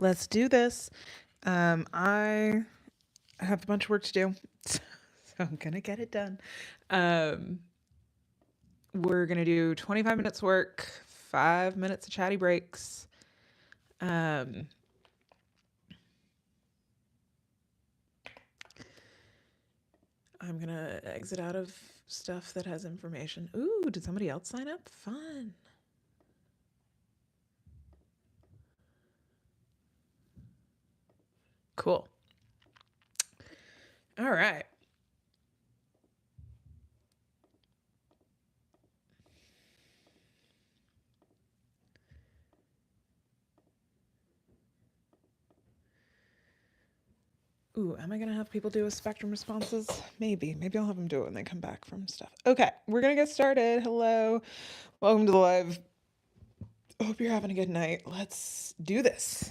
Let's do this. I have a bunch of work to do, so I'm gonna get it done. Um, we're gonna do 25 minutes work, 5 minutes of chatty breaks. Um, I'm gonna exit out of stuff that has information. Ooh, did somebody else sign up? Fun. Cool. All right. Ooh, am I gonna have people do a spectrum responses? Maybe. Maybe I'll have them do it when they come back from stuff. Okay, we're gonna get started. Hello. Welcome to the live. Hope you're having a good night. Let's do this.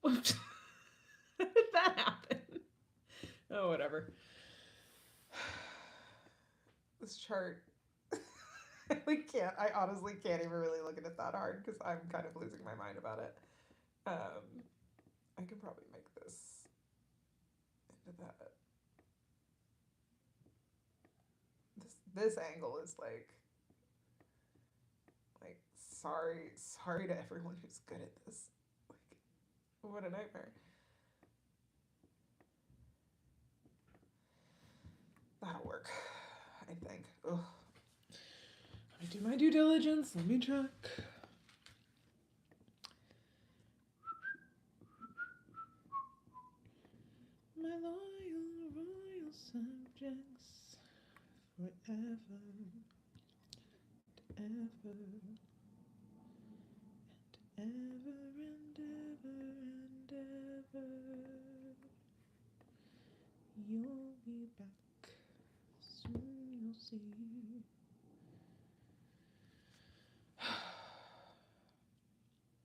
Whoops. How did that happen? Oh, whatever. This chart. I honestly can't even really look at it that hard because I'm kind of losing my mind about it. I can probably make this into that. This angle is like sorry to everyone who's good at this. Like, what a nightmare. That'll work, I think. Ugh. Let me do my due diligence. Let me check. My royal subjects forever and ever and ever and ever. You'll be back soon. You'll see.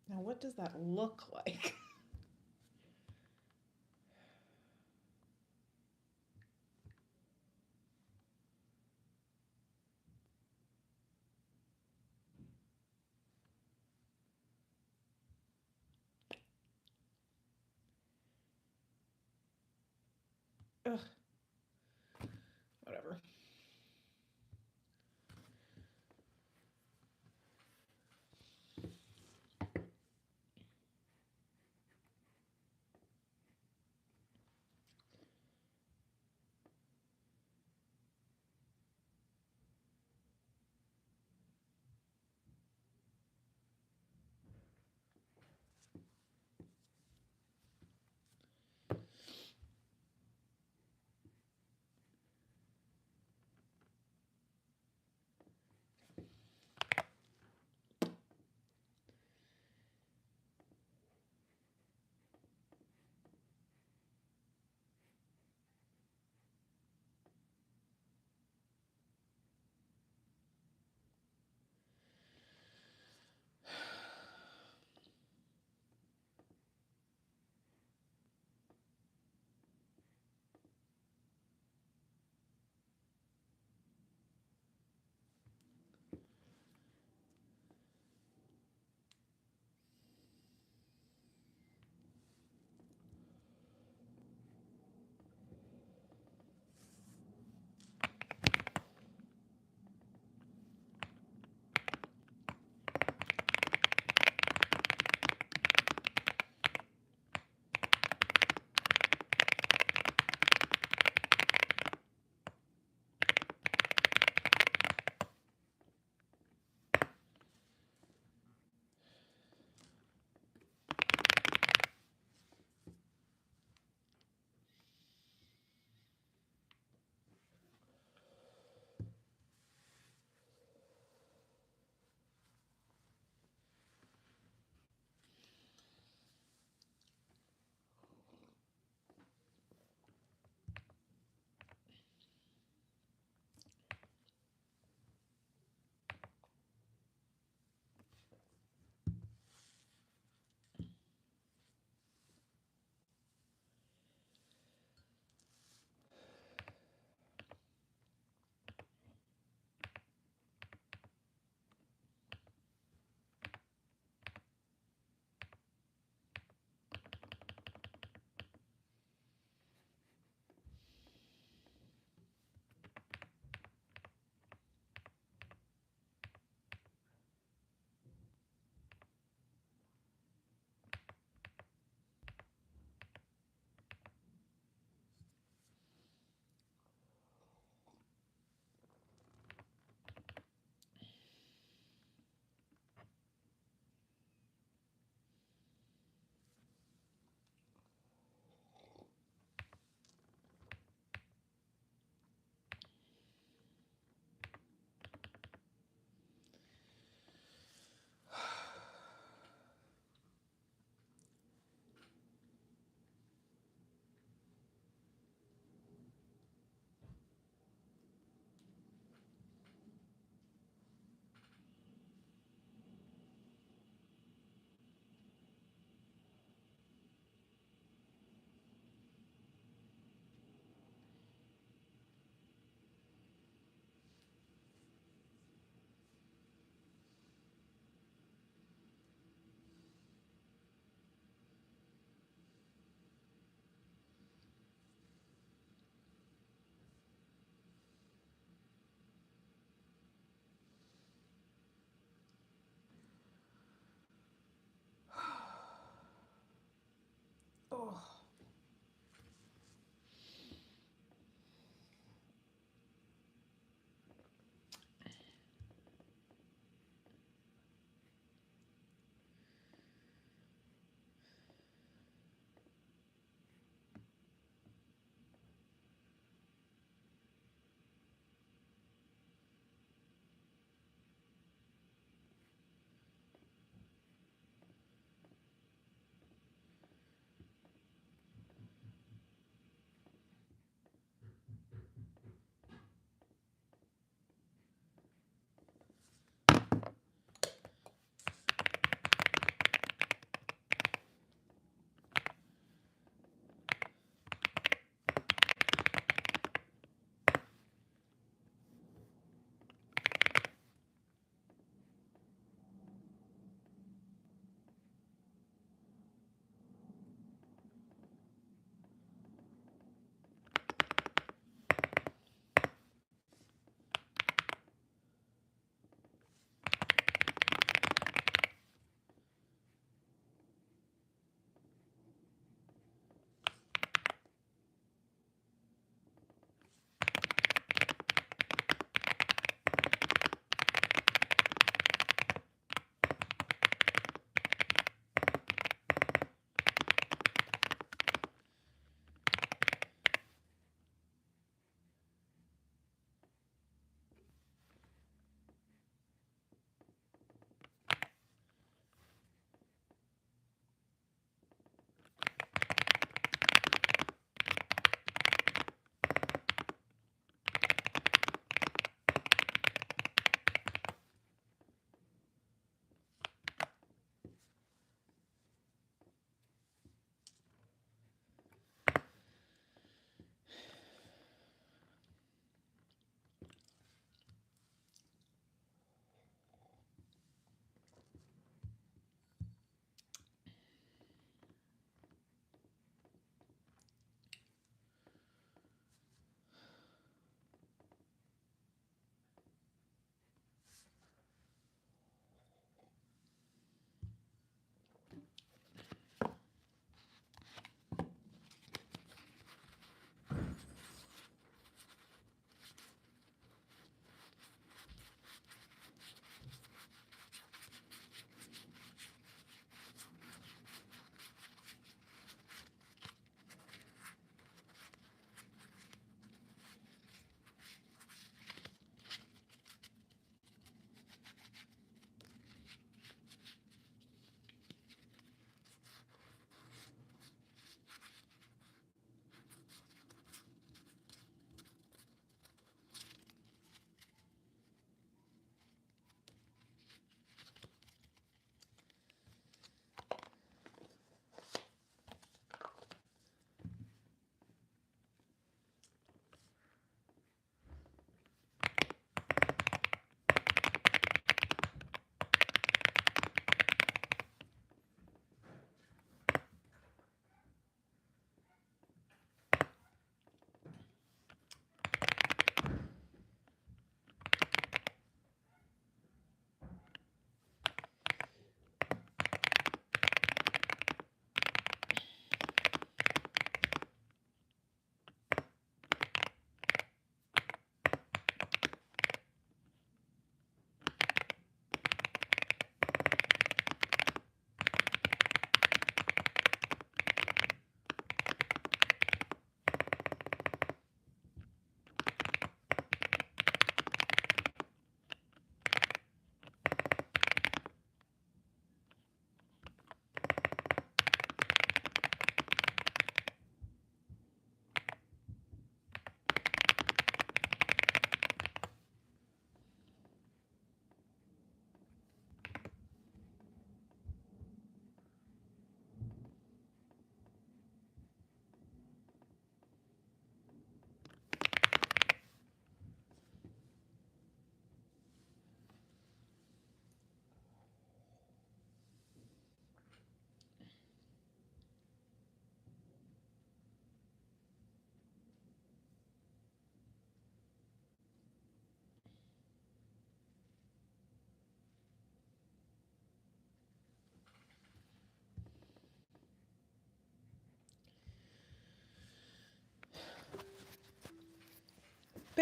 Now, what does that look like? Ugh. Whatever.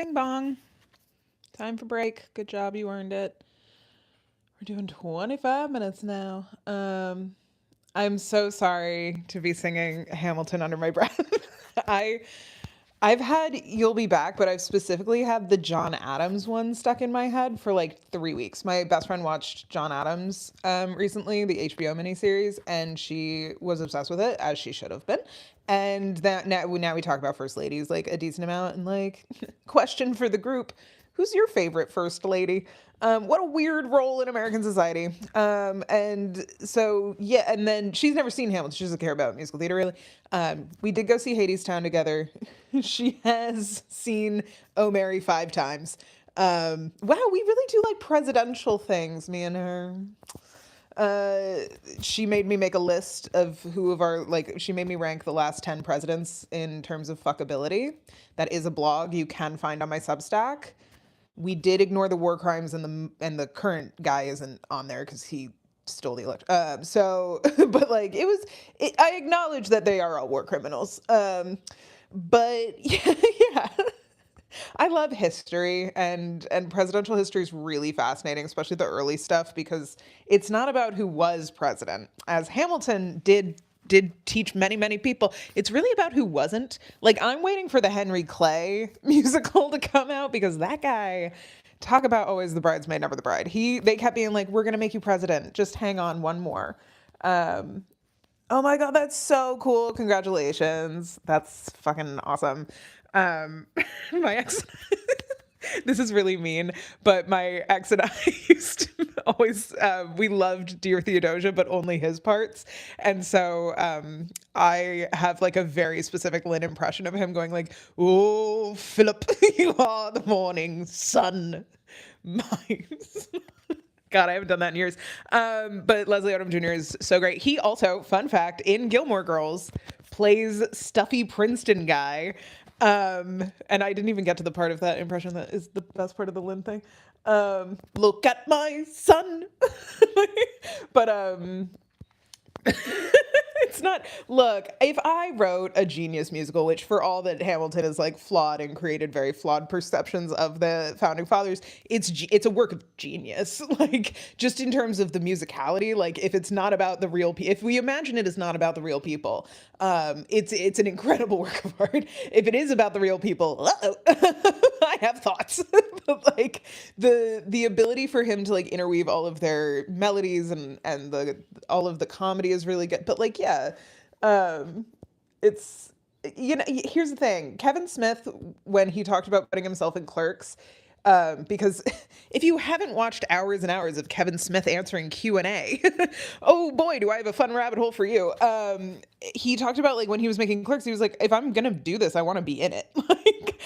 Bing bong. Time for break. Good job, you earned it. We're doing 25 minutes now. I'm so sorry to be singing Hamilton under my breath. I I've had You'll Be Back, but I've specifically had the John Adams one stuck in my head for like 3 weeks. My best friend watched John Adams recently, the HBO miniseries, and she was obsessed with it, as she should have been. And that now we talk about first ladies like a decent amount, and like question for the group: who's your favorite first lady? What a weird role in American society. And so, yeah, and then she's never seen Hamilton. She doesn't care about musical theater, really. We did go see Hadestown together. She has seen Oh Mary 5 times. Wow, we really do like presidential things, me and her. She made me make a list of who of our, like, she made me rank the last 10 presidents in terms of fuckability. That is a blog you can find on my Substack. We did ignore the war crimes, and the current guy isn't on there because he stole the election. But like I acknowledge that they are all war criminals. But yeah, yeah. I love history, and presidential history is really fascinating, especially the early stuff, because it's not about who was president. As Hamilton did teach many people, it's really about who wasn't. Like, I'm waiting for the Henry Clay musical to come out, because that guy, talk about always the bridesmaid, never the bride. They kept being like, we're gonna make you president, just hang on one more. Oh my God, that's so cool. Congratulations. That's fucking awesome. My ex, this is really mean, but my ex and I used to always, we loved Dear Theodosia, but only his parts. And so I have like a very specific Lynn impression of him going like, "Oh, Philip, you are the morning sun." My God, I haven't done that in years. But Leslie Odom Jr. is so great. He also, fun fact, in Gilmore Girls, plays stuffy Princeton guy. And I didn't even get to the part of that impression that is the best part of the Lynn thing. Look at my son. But it's not. Look, if I wrote a genius musical, which for all that Hamilton is like flawed and created very flawed perceptions of the founding fathers, it's a work of genius. Like, just in terms of the musicality, like if it's not about the real if we imagine it is not about the real people, it's an incredible work of art. If it is about the real people, I have thoughts. But like the ability for him to like interweave all of their melodies and all of the comedy is really good. But like, yeah, it's, here's the thing. Kevin Smith, when he talked about putting himself in Clerks, because if you haven't watched hours and hours of Kevin Smith answering Q&A, oh boy, do I have a fun rabbit hole for you. He talked about like when he was making Clerks, he was like, if I'm gonna do this, I want to be in it. Like,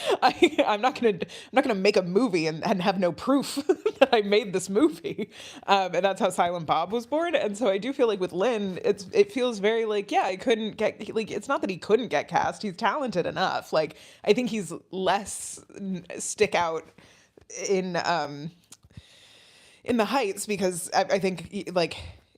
I'm not gonna make a movie and have no proof that I made this movie. And that's how Silent Bob was born. And so I do feel like with Lynn, it feels very like, yeah, I couldn't get, like, it's not that he couldn't get cast. He's talented enough. Like, I think he's less stick out in the Heights, because I think like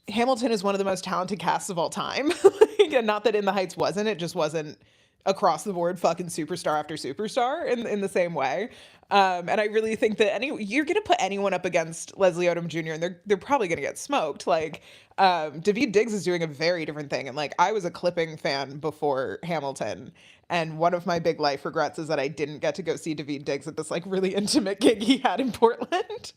Hamilton is one of the most talented casts of all time. And not that In the Heights wasn't, it just wasn't across the board fucking superstar after superstar in the same way. And I really think that you're gonna put anyone up against Leslie Odom Jr. and they're probably gonna get smoked. Like, Daveed Diggs is doing a very different thing, and like I was a Clipping fan before Hamilton, and one of my big life regrets is that I didn't get to go see Daveed Diggs at this like really intimate gig he had in Portland.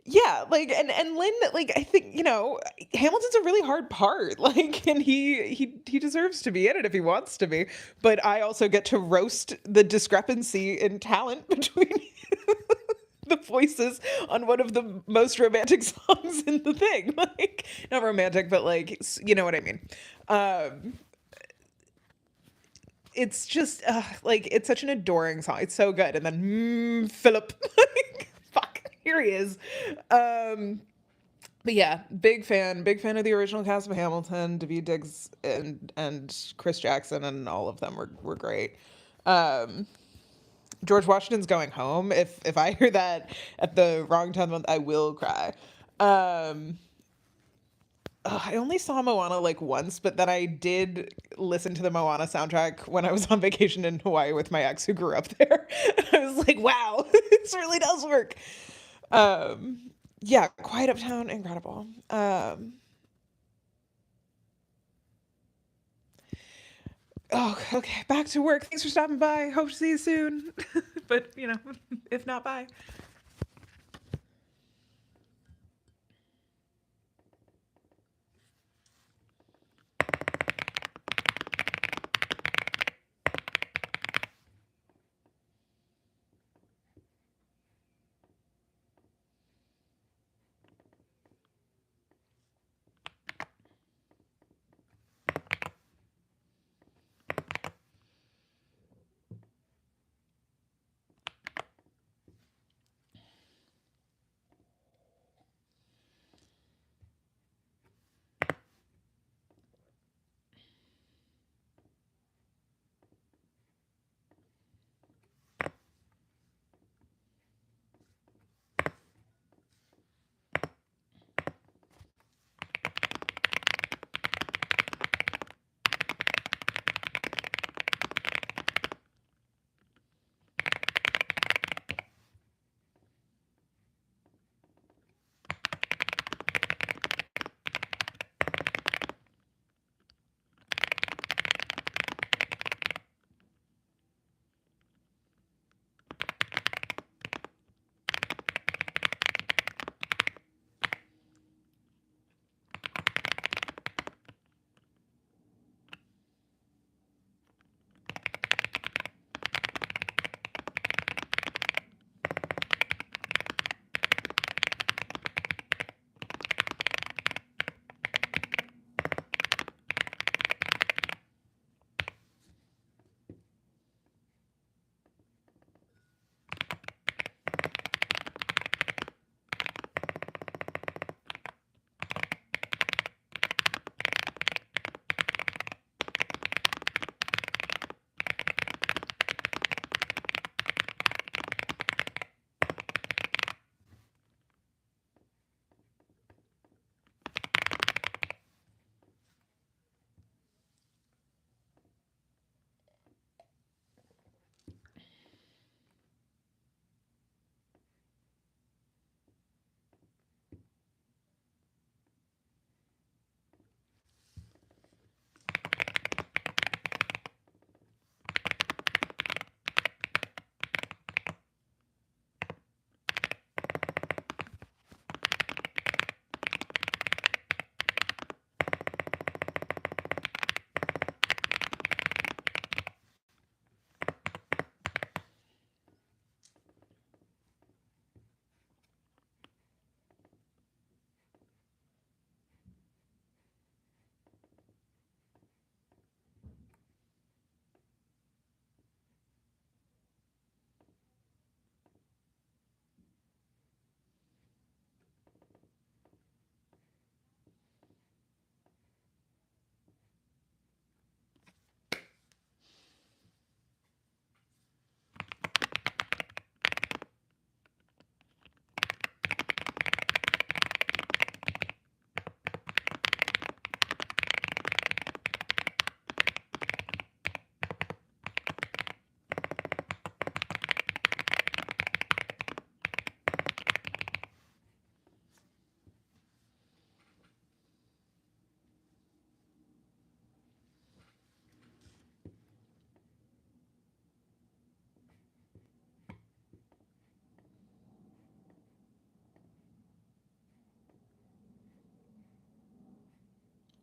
Yeah, like, and Lynn, like, I think, Hamilton's a really hard part, like, and he deserves to be in it if he wants to be, but I also get to roast the discrepancy in talent between the voices on one of the most romantic songs in the thing. Like, not romantic, but like, you know what I mean. It's just like, it's such an adoring song. It's so good. And then Philip, like, fuck, here he is. But yeah, big fan of the original cast of Hamilton. Daveed Diggs and Chris Jackson and all of them were great. George Washington's Going Home. If I hear that at the wrong time of the month, I will cry. I only saw Moana like once, but then I did listen to the Moana soundtrack when I was on vacation in Hawaii with my ex who grew up there. And I was like, wow, this really does work. Um, yeah, Quiet Uptown, incredible. Oh, okay, back to work. Thanks for stopping by. Hope to see you soon. But, if not, bye.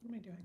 What am I doing?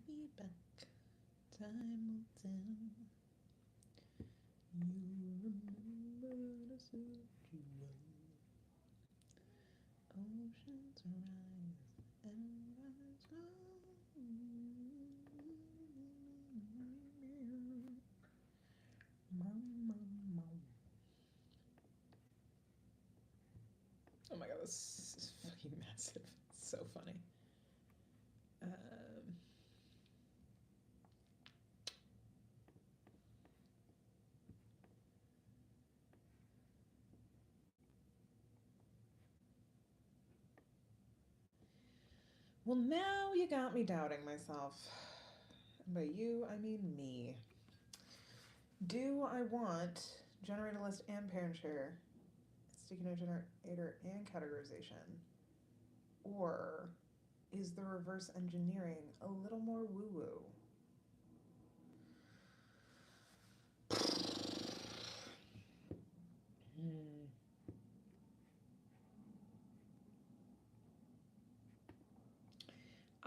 be back. Time will tell. You remember to suit you well. Oceans rise and rise Oh my god, this is fucking massive. It's so funny. Well, now you got me doubting myself. And by you, I mean me. Do I want generator list and parent share, sticky note generator and categorization? Or is the reverse engineering a little more woo-woo?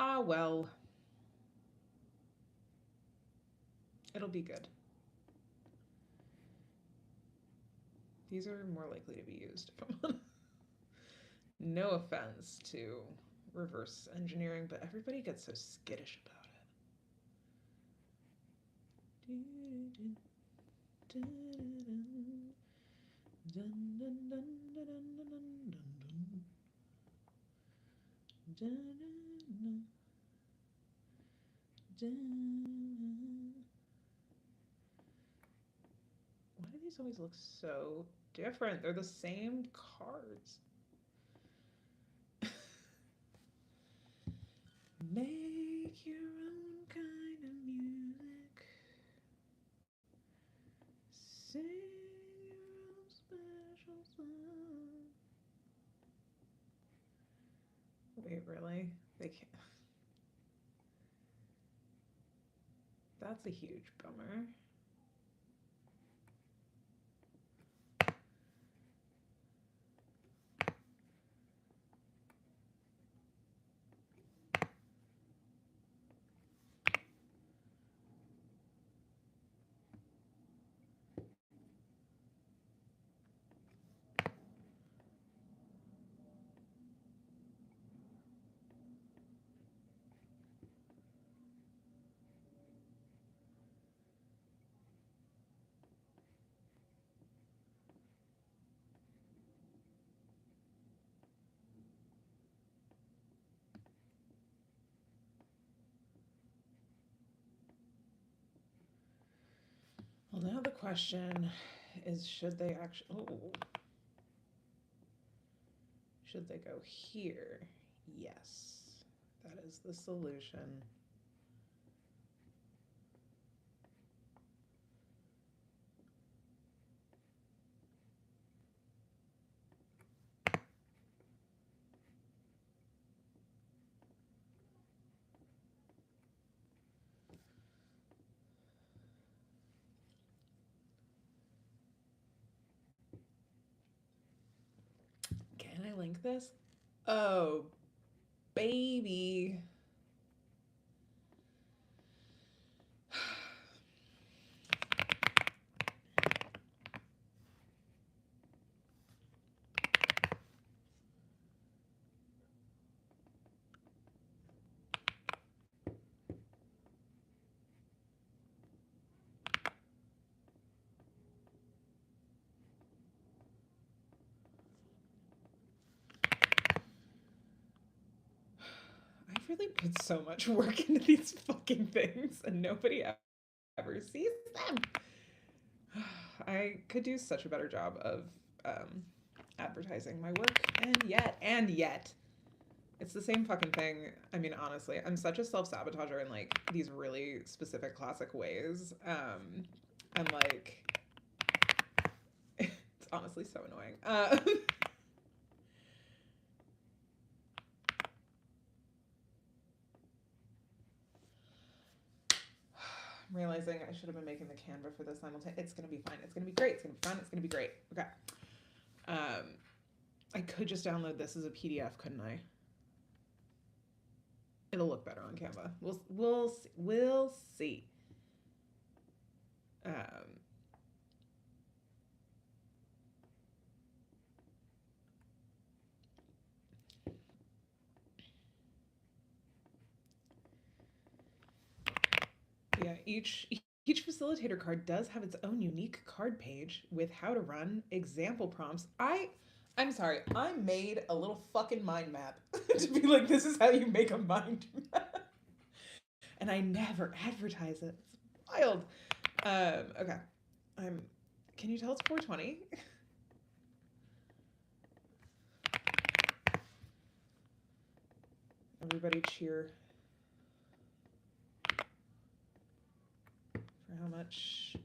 Ah, well. It'll be good. These are more likely to be used, if I'm honest. No offense to reverse engineering, but everybody gets so skittish about it. Why do these always look so different? They're the same cards. Make your own kind of music. Sing your own special song. Wait, really? They can't. That's a huge bummer. Well, now the question is, should they actually... Oh. Should they go here? Yes. That is the solution. Can I link this? Oh, baby. I really put so much work into these fucking things and nobody ever sees them. I could do such a better job of advertising my work, and yet, it's the same fucking thing. I mean, honestly, I'm such a self-sabotager in like these really specific classic ways. And like, it's honestly so annoying. I'm realizing I should have been making the Canva for this simultaneously. It's gonna be fine. It's gonna be great. It's gonna be fun. It's gonna be great. Okay. I could just download this as a PDF, couldn't I? It'll look better on Canva. We'll see. Um, yeah, each facilitator card does have its own unique card page with how to run example prompts. I'm sorry, I made a little fucking mind map to be like, this is how you make a mind map. And I never advertise it. It's wild. Okay. I'm Can you tell it's 420? Everybody cheer for how much.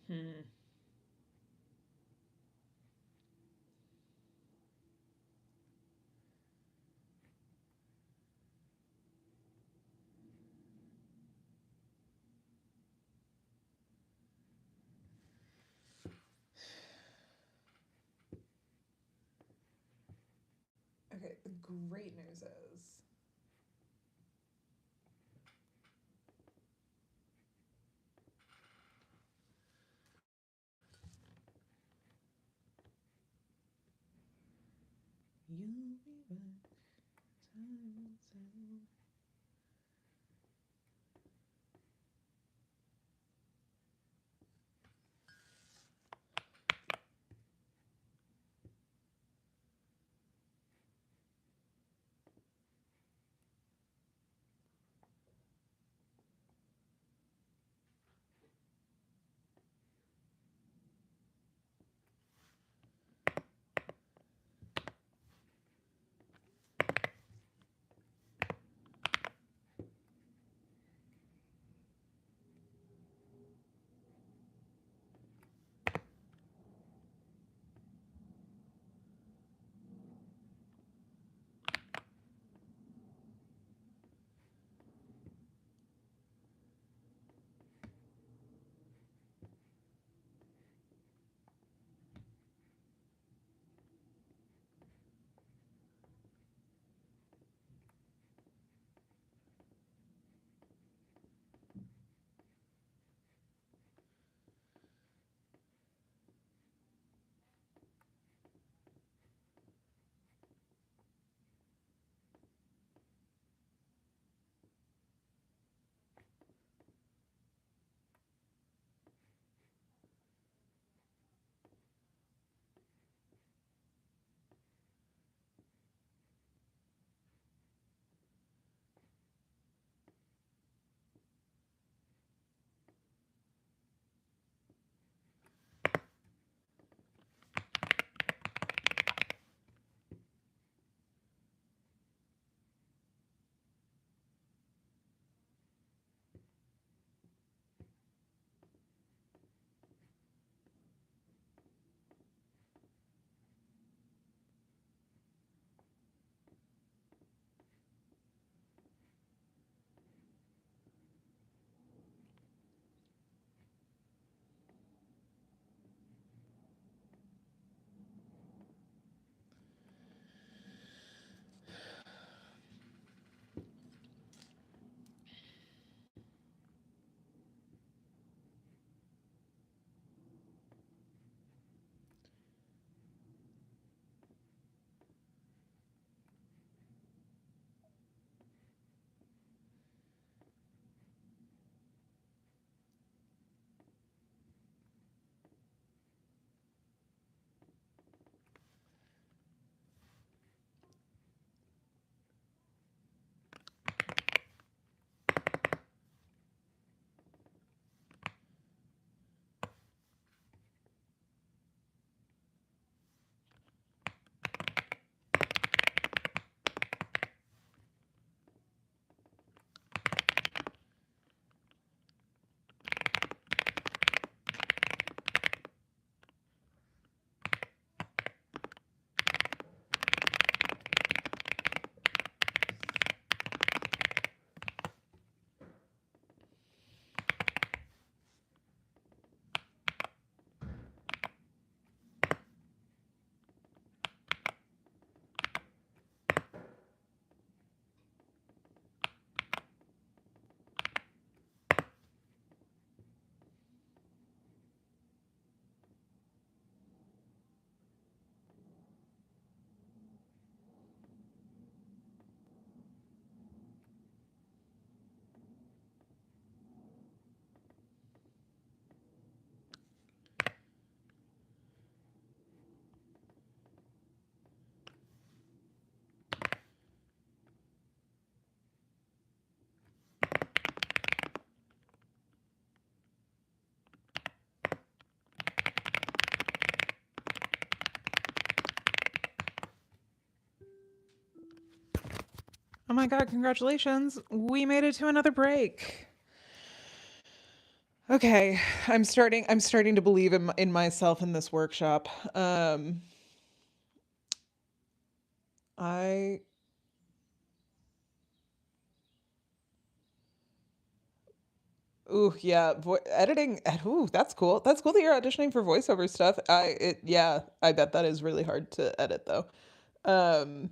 Hmm. Okay, the great news is you'll be back. Time will tell. Oh my God, congratulations. We made it to another break. Okay, I'm starting to believe in myself in this workshop. I Ooh, yeah, editing. Ooh, that's cool. That's cool that you're auditioning for voiceover stuff. Yeah, I bet that is really hard to edit though. Um,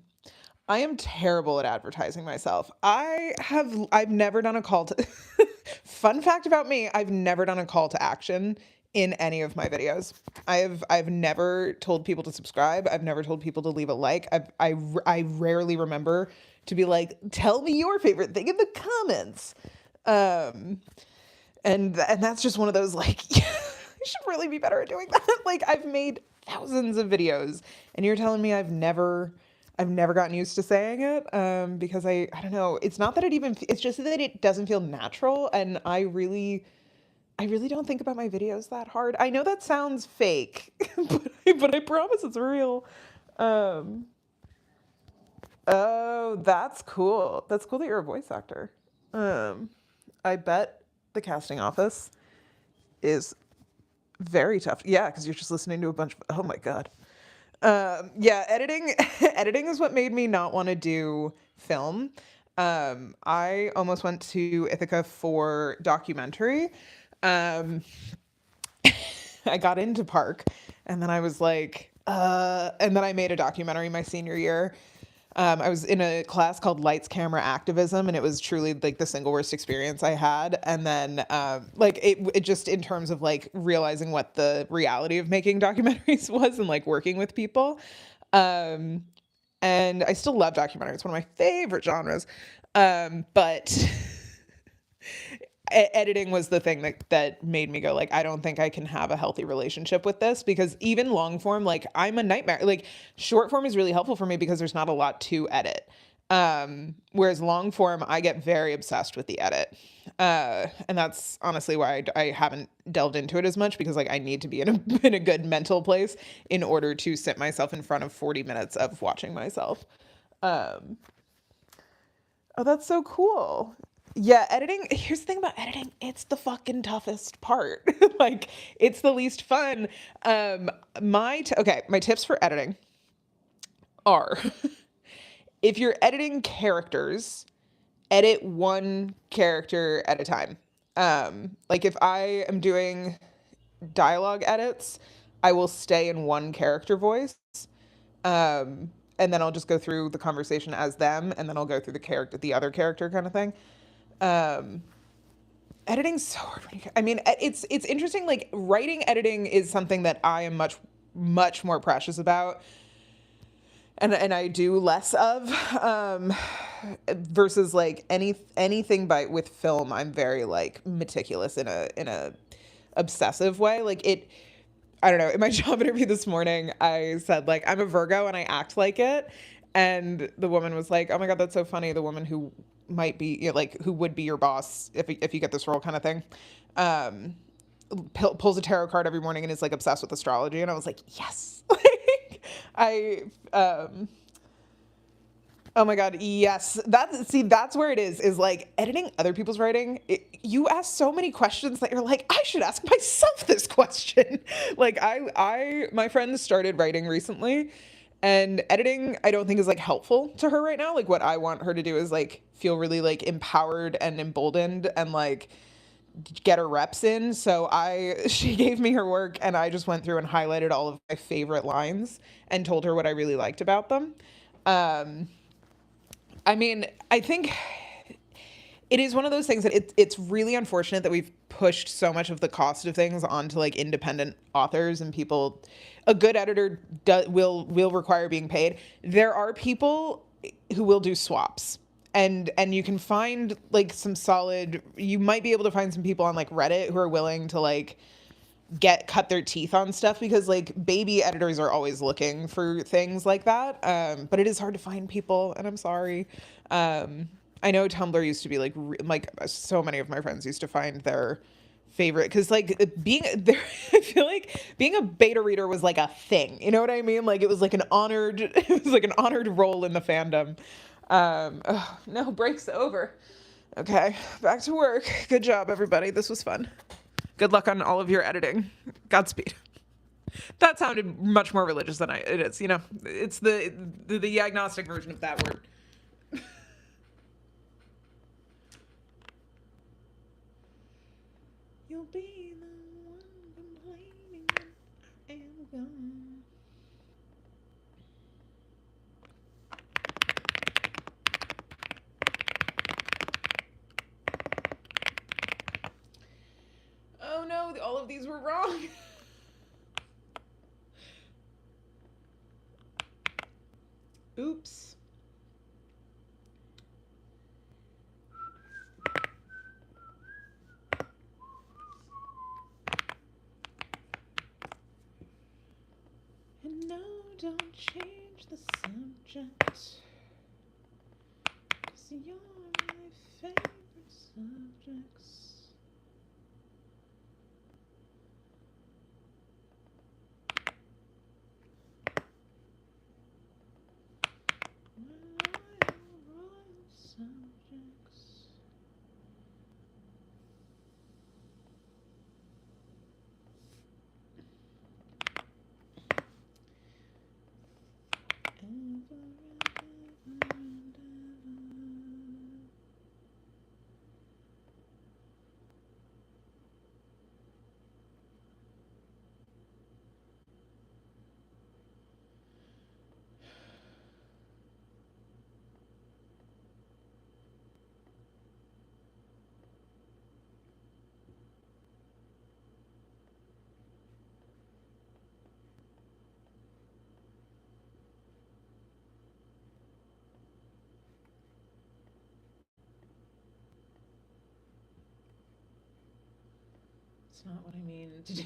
I am terrible at advertising myself. I've never done a call to Fun fact about me, I've never done a call to action in any of my videos. I've never told people to subscribe. I've never told people to leave a like. I rarely remember to be like, tell me your favorite thing in the comments. Um, and that's just one of those like I should really be better at doing that. Like I've made thousands of videos and you're telling me I've never gotten used to saying it because I don't know. It's not that it's just that it doesn't feel natural and I really don't think about my videos that hard. I know that sounds fake, but I promise it's real. Um oh, that's cool. That's cool that you're a voice actor. Um I bet the casting office is very tough. Yeah, because you're just listening to a bunch of, oh my God. Yeah, editing editing is what made me not want to do film. I almost went to Ithaca for documentary. Um, I got into Park and then I was like, and then I made a documentary my senior year. I was in a class called Lights Camera Activism, and it was truly like the single worst experience I had. And then, like it just in terms of like realizing what the reality of making documentaries was and like working with people. Um, and I still love documentaries; it's one of my favorite genres. But editing was the thing that made me go like I don't think I can have a healthy relationship with this because even long form like I'm a nightmare. Like short form is really helpful for me because there's not a lot to edit. Whereas long form I get very obsessed with the edit. And that's honestly why I haven't delved into it as much because like I need to be in a in a good mental place in order to sit myself in front of 40 minutes of watching myself. Um Oh, that's so cool. Yeah, editing. Here's the thing about editing, it's the fucking toughest part. Like, it's the least fun. My tips for editing are if you're editing characters, edit one character at a time. Like if I am doing dialogue edits, I will stay in one character voice. And then I'll just go through the conversation as them, and then I'll go through the other character kind of thing. Um, Editing's so hard. I mean, it's interesting. Like writing, editing is something that I am much more precious about, and I do less of. Versus like anything by with film, I'm very like meticulous in a obsessive way. Like it I don't know, in my job interview this morning, I said like I'm a Virgo and I act like it. And the woman was like, "Oh my God, that's so funny. The woman who might be, like who would be your boss if you get this role kind of thing." Um Pulls a tarot card every morning and is like obsessed with astrology and I was like, "Yes." Like I Oh my God, yes. That's where it is like editing other people's writing. You ask so many questions that you're like, I should ask myself this question. Like my friend started writing recently and editing I don't think is like helpful to her right now. Like what I want her to do is like feel really like empowered and emboldened and like get her reps in. So she gave me her work and I just went through and highlighted all of my favorite lines and told her what I really liked about them. Um I mean, I think it is one of those things that it's really unfortunate that we've pushed so much of the cost of things onto like independent authors and people. A good editor will require being paid. There are people who will do swaps. And you can find like some solid you might be able to find some people on like Reddit who are willing to like cut their teeth on stuff because like baby editors are always looking for things like that. But it is hard to find people, and I'm sorry. I know Tumblr used to be like so many of my friends used to find their favorite because like being there, I feel like being a beta reader was like a thing. You know what I mean? Like it was like an honored, it was like an honored role in the fandom. Oh, no, break's over. Okay, back to work. Good job, everybody. This was fun. Good luck on all of your editing. Godspeed. That sounded much more religious than it is. You know, it's the agnostic version of that word. You'll be the one complaining when I am gone. Oh no, all of these were wrong. Oops. And no, don't change the subject. 'Cause you're my favorite subjects. Royal subjects. Ever and ever and ever. It's not what I mean to do.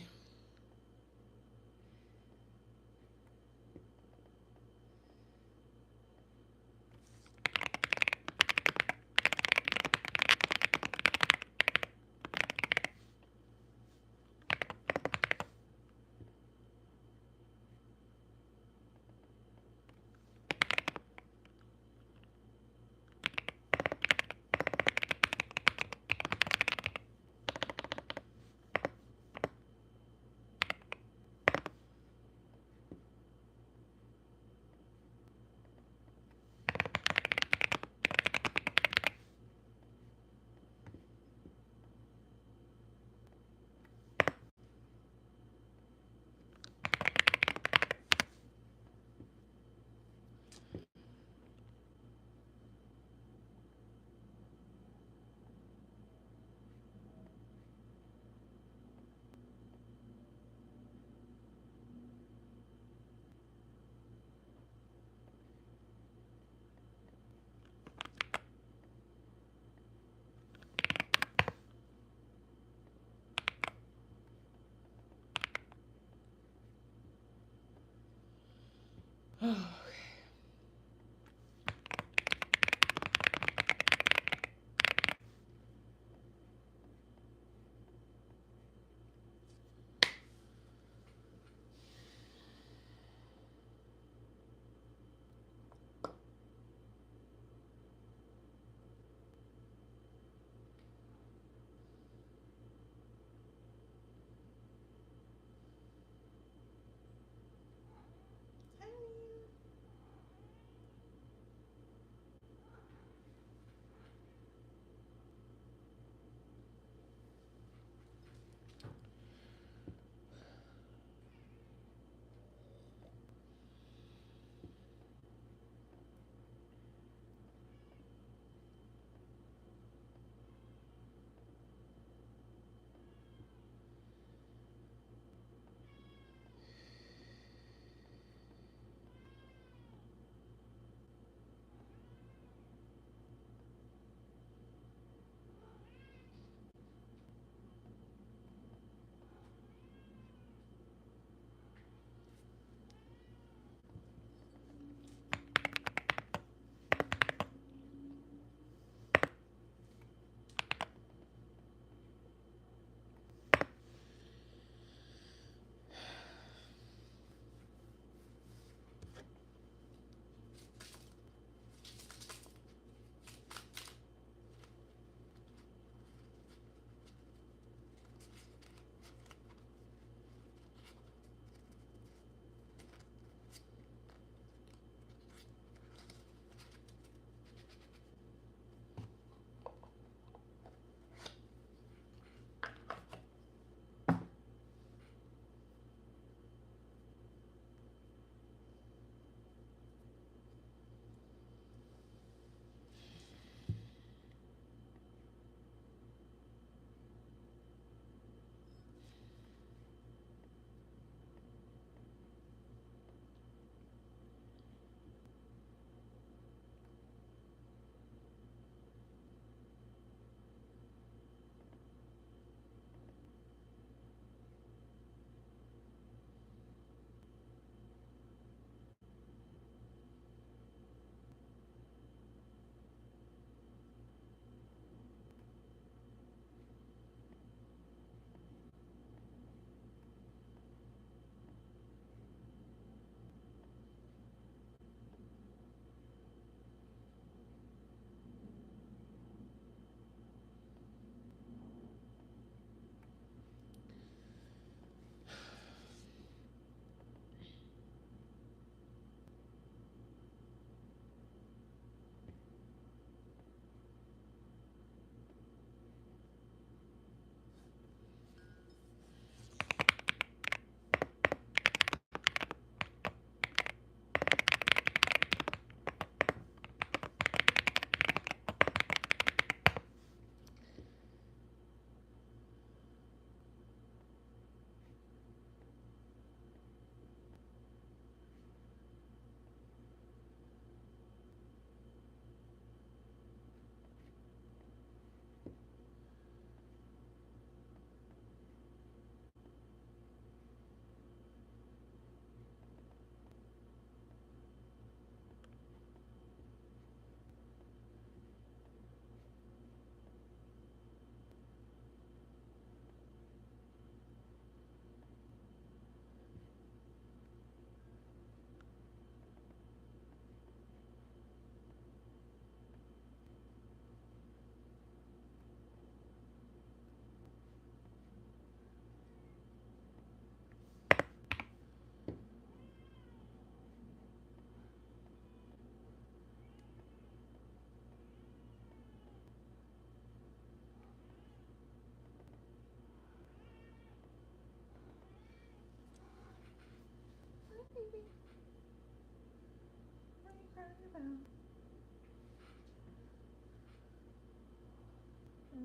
Oh. Hi.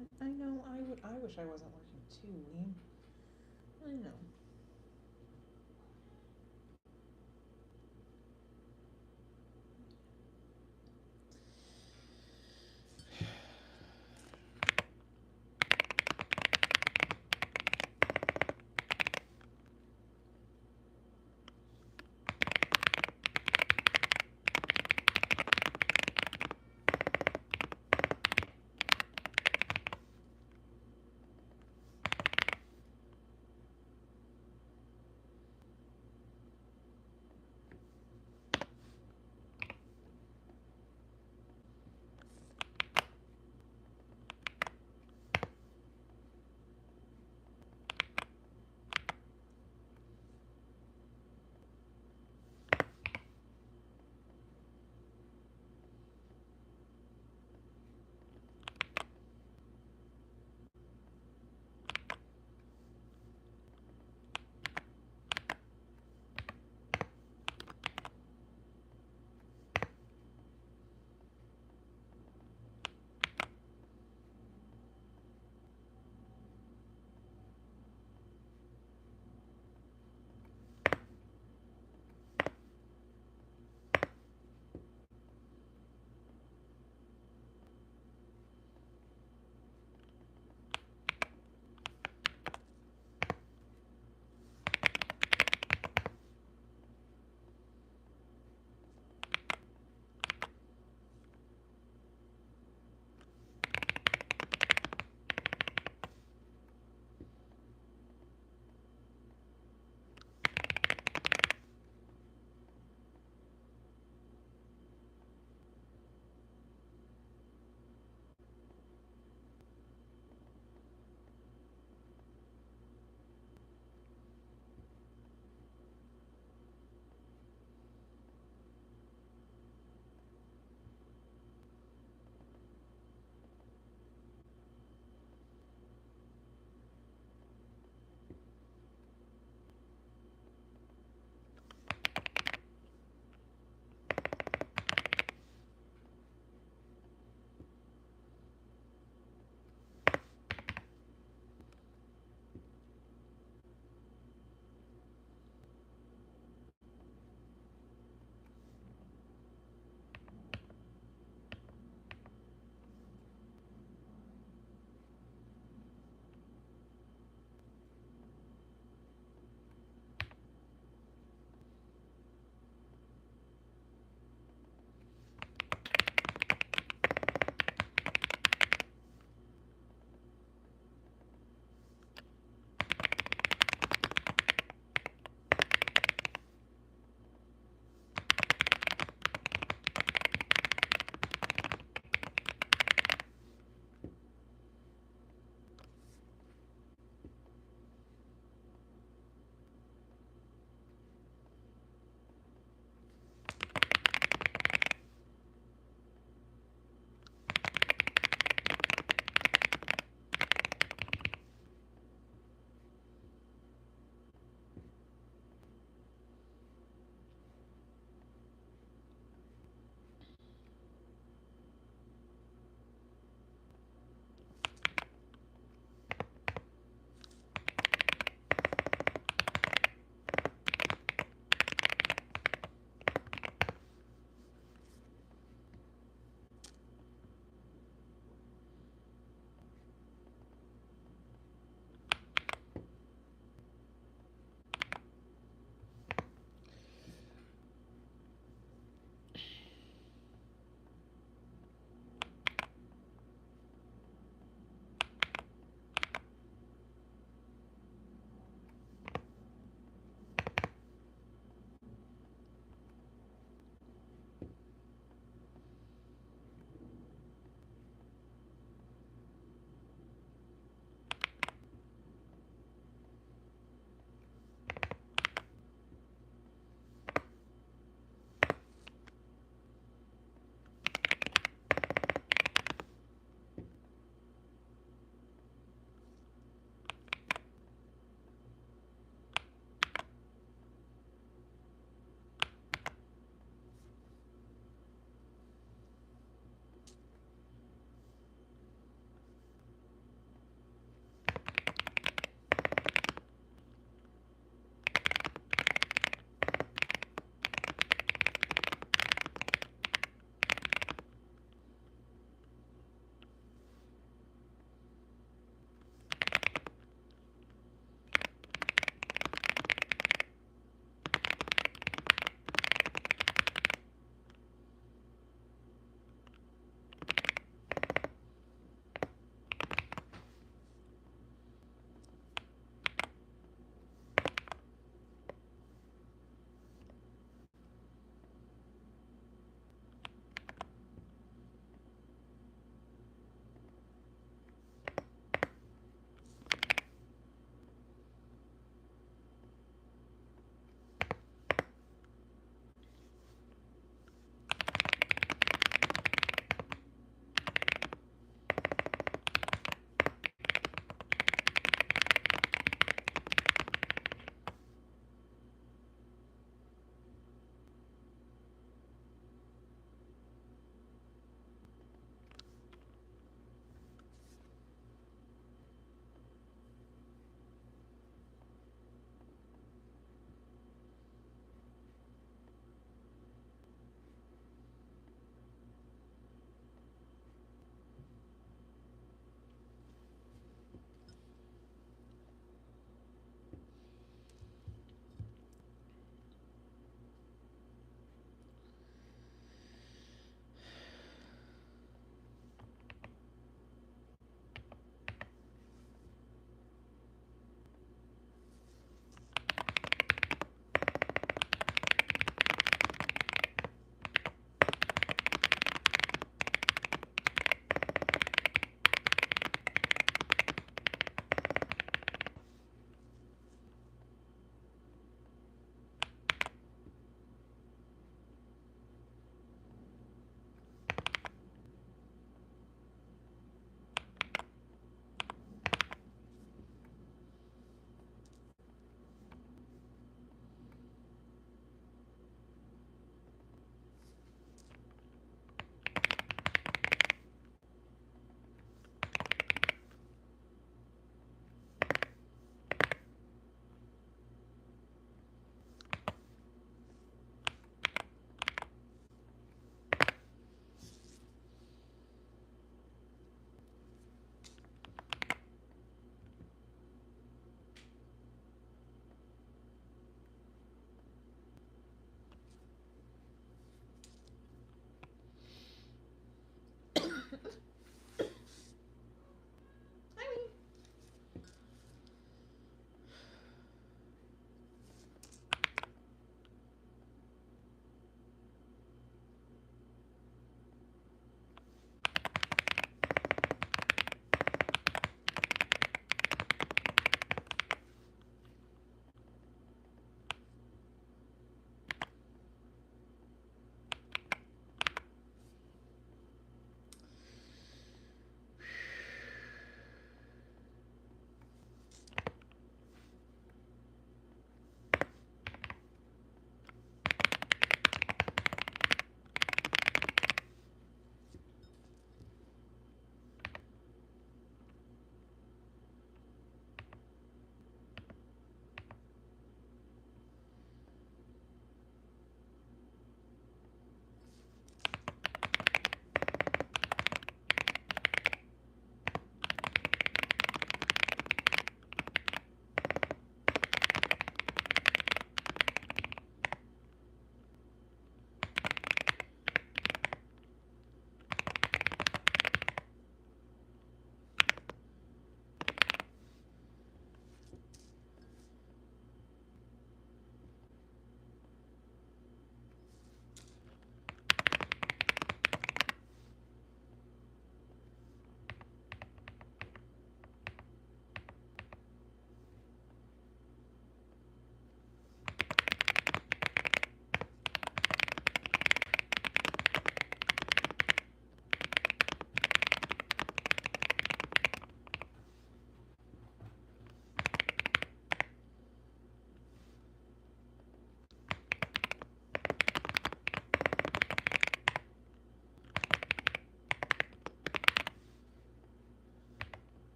I know. I wish I wasn't working too, Liam. I know.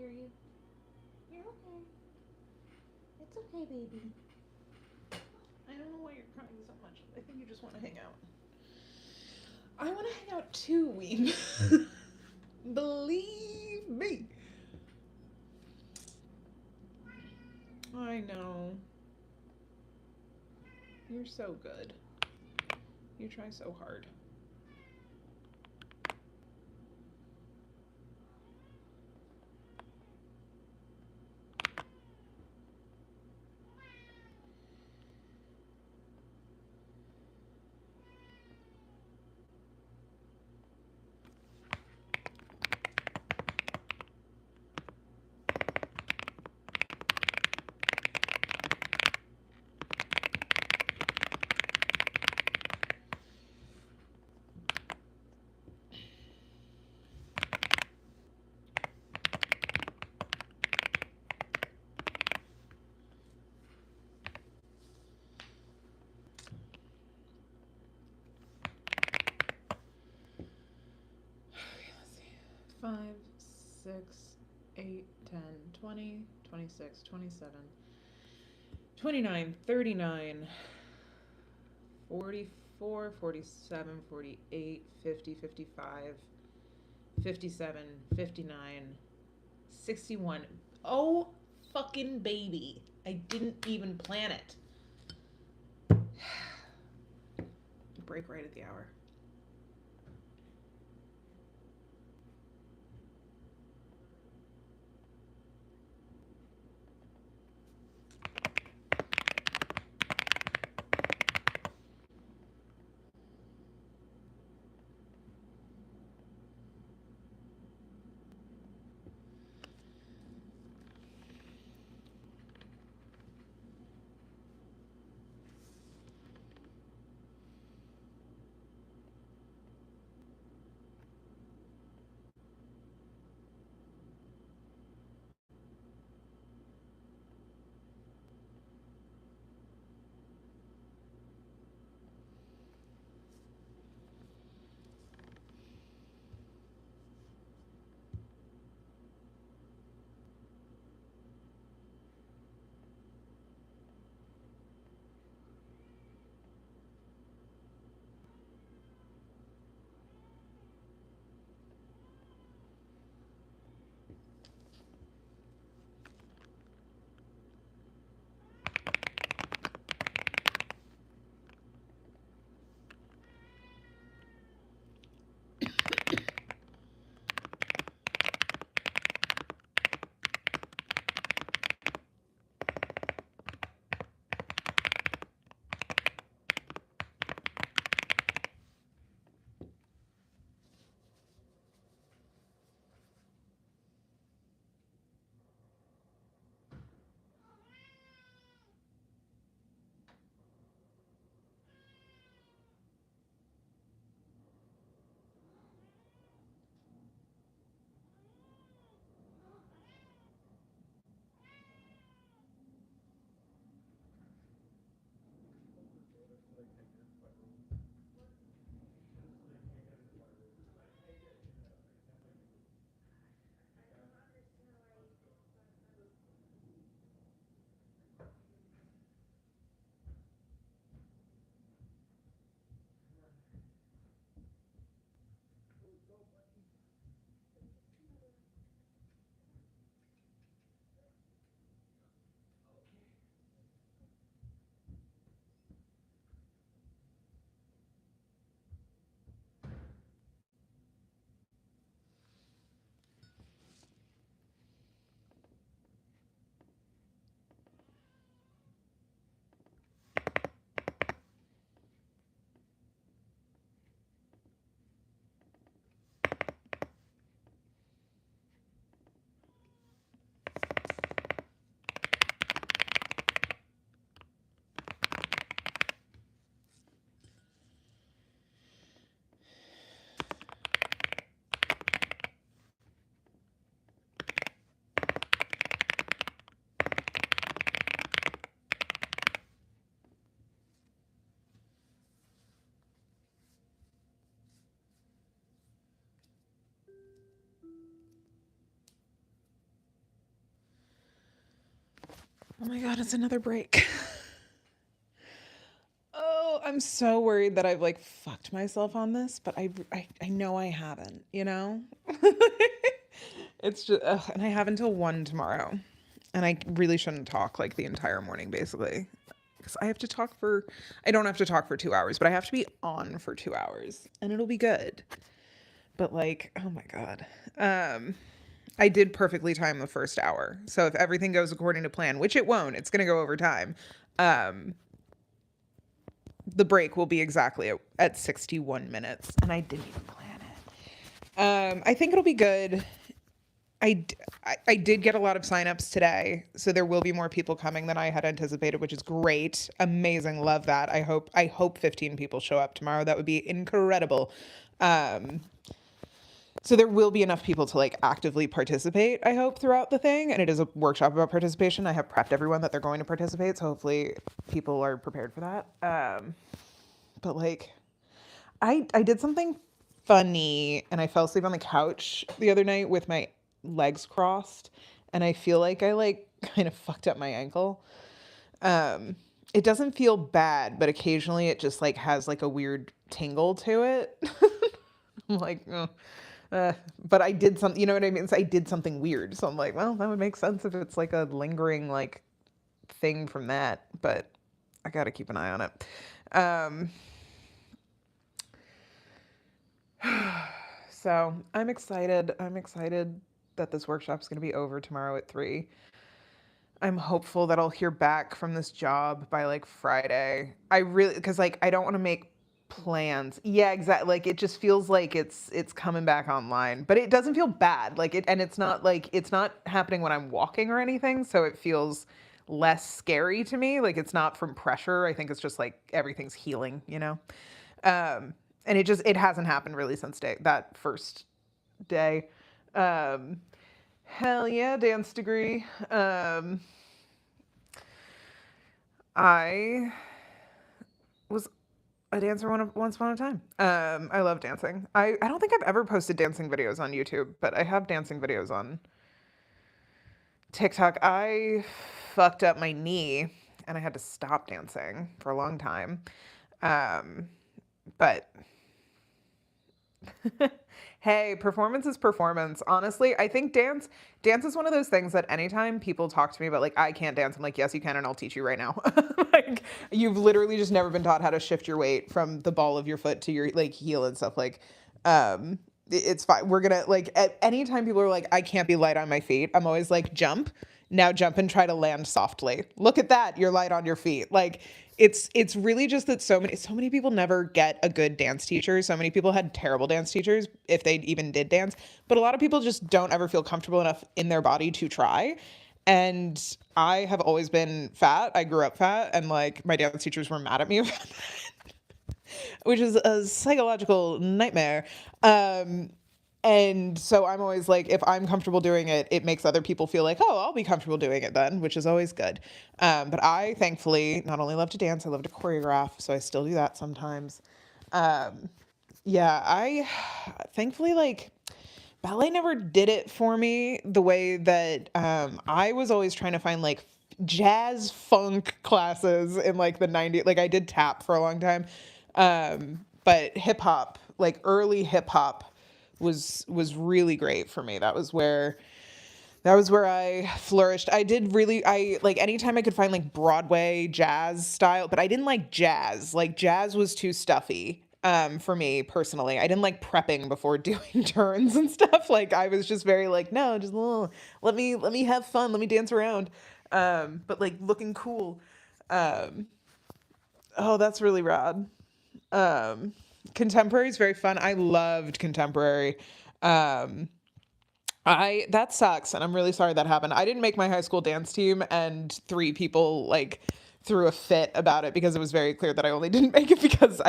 hear you. You're okay. It's okay, baby. I don't know why you're crying so much. I think you just want to hang out. I want to hang out too, Weem. Believe me. I know. You're so good. You try so hard. Okay, let's see. 5, 6, 8, 10, 20, 26, 27, 29, 39, 44, 47, 48, 50, 55, 57, 59, 61. Oh, fucking baby. I didn't even plan it. Break right at the hour. Oh my God, it's another break. Oh, I'm so worried that I've like fucked myself on this, but I know I haven't, you know? It's just, ugh, and I have until 1 tomorrow. And I really shouldn't talk like the entire morning, basically. Because I don't have to talk for 2 hours, but I have to be on for 2 hours and it'll be good. But like, oh my God. I did perfectly time the first hour. So if everything goes according to plan, which it won't, it's going to go over time. The break will be exactly at 61 minutes, and I didn't even plan it. I think it'll be good. I did get a lot of signups today, so there will be more people coming than I had anticipated, which is great. Amazing. Love that. I hope 15 people show up tomorrow. That would be incredible. So there will be enough people to like actively participate, I hope, throughout the thing. And it is a workshop about participation. I have prepped everyone that they're going to participate, so hopefully people are prepared for that. But like, I did something funny, and I fell asleep on the couch the other night with my legs crossed, and I feel like I like kind of fucked up my ankle. It doesn't feel bad, but occasionally it just like has like a weird tingle to it. I'm like, oh. But I did something, you know what I mean? So I did something weird. So I'm like, well, that would make sense if it's like a lingering like thing from that, but I got to keep an eye on it. So I'm excited. I'm excited that this workshop's going to be over tomorrow at 3. I'm hopeful that I'll hear back from this job by like Friday. Because like I don't want to make plans. Yeah, exactly. Like it just feels like it's coming back online, but it doesn't feel bad. And it's not happening when I'm walking or anything, so it feels less scary to me. Like it's not from pressure. I think it's just like everything's healing, you know. And it hasn't happened really since that first day. Hell yeah, dance degree. I was a dancer once upon a time. I love dancing. I don't think I've ever posted dancing videos on YouTube, but I have dancing videos on TikTok. I fucked up my knee and I had to stop dancing for a long time. But hey, performance is performance. Honestly, I think dance is one of those things that anytime people talk to me about like, I can't dance, I'm like, yes, you can, and I'll teach you right now. Like, you've literally just never been taught how to shift your weight from the ball of your foot to your like heel and stuff. Like, it's fine. We're gonna like, at any time people are like, I can't be light on my feet, I'm always like, jump. Now jump and try to land softly. Look at that. You're light on your feet. Like, it's really just that so many people never get a good dance teacher. So many people had terrible dance teachers if they even did dance. But a lot of people just don't ever feel comfortable enough in their body to try. And I have always been fat. I grew up fat, and like my dance teachers were mad at me about that, which is a psychological nightmare. And so I'm always like, if I'm comfortable doing it, it makes other people feel like, oh, I'll be comfortable doing it then, which is always good. But I thankfully not only love to dance, I love to choreograph. So I still do that sometimes. Yeah, I thankfully like ballet never did it for me the way that I was always trying to find like jazz funk classes in like the 90s. Like I did tap for a long time. But hip hop, like early hip hop, was really great for me. That was where I flourished. I like anytime I could find like Broadway jazz style, but I didn't like jazz. Like jazz was too stuffy for me personally. I didn't like prepping before doing turns and stuff. Like I was just very like, no, just let me have fun, let me dance around. But like looking cool. Oh, that's really rad. Contemporary is very fun. I loved contemporary. That sucks, and I'm really sorry that happened. I didn't make my high school dance team, and 3 people like threw a fit about it because it was very clear that I only didn't make it because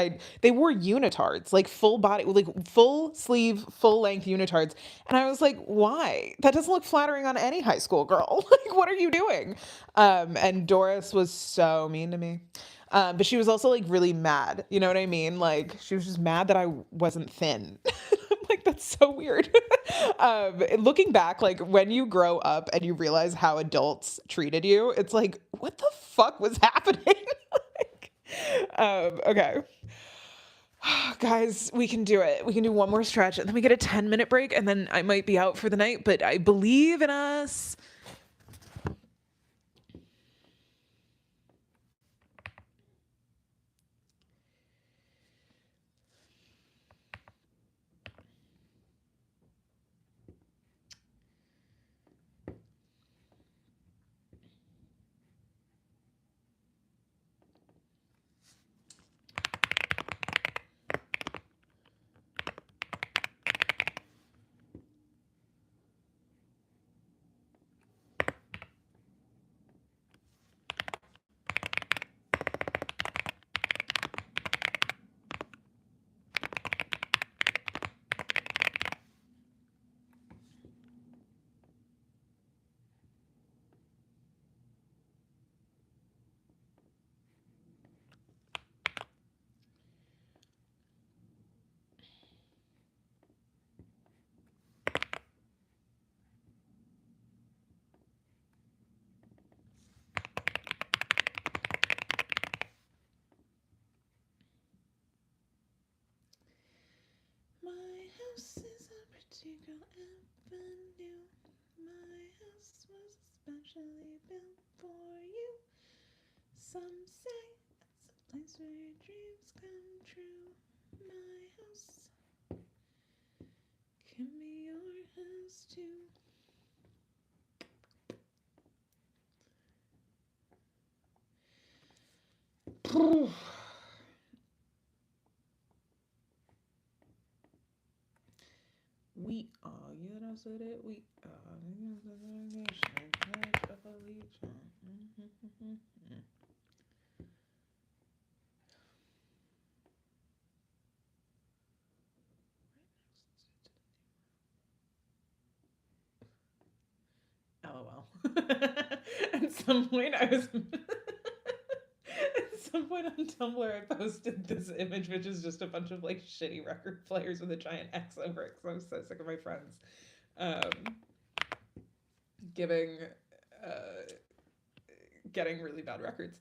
they wore unitards, like full body, like full sleeve, full length unitards, and I was like, why? That doesn't look flattering on any high school girl. Like, what are you doing? And Doris was so mean to me. But she was also like really mad. You know what I mean? Like she was just mad that I wasn't thin. Like, that's so weird. Looking back, like when you grow up and you realize how adults treated you, it's like, what the fuck was happening? Like, okay. Guys, we can do it. We can do one more stretch and then we get a 10-minute break and then I might be out for the night, but I believe in us. My house is a pretty girl avenue. My house was especially built for you. Some say it's a place where your dreams come true. My house can be your house too. We are, you know, said it. We are. LOL. At some point, I was. At some point on Tumblr, I posted this image, which is just a bunch of like shitty record players with a giant X over it. Because I'm so sick of my friends giving, getting really bad records.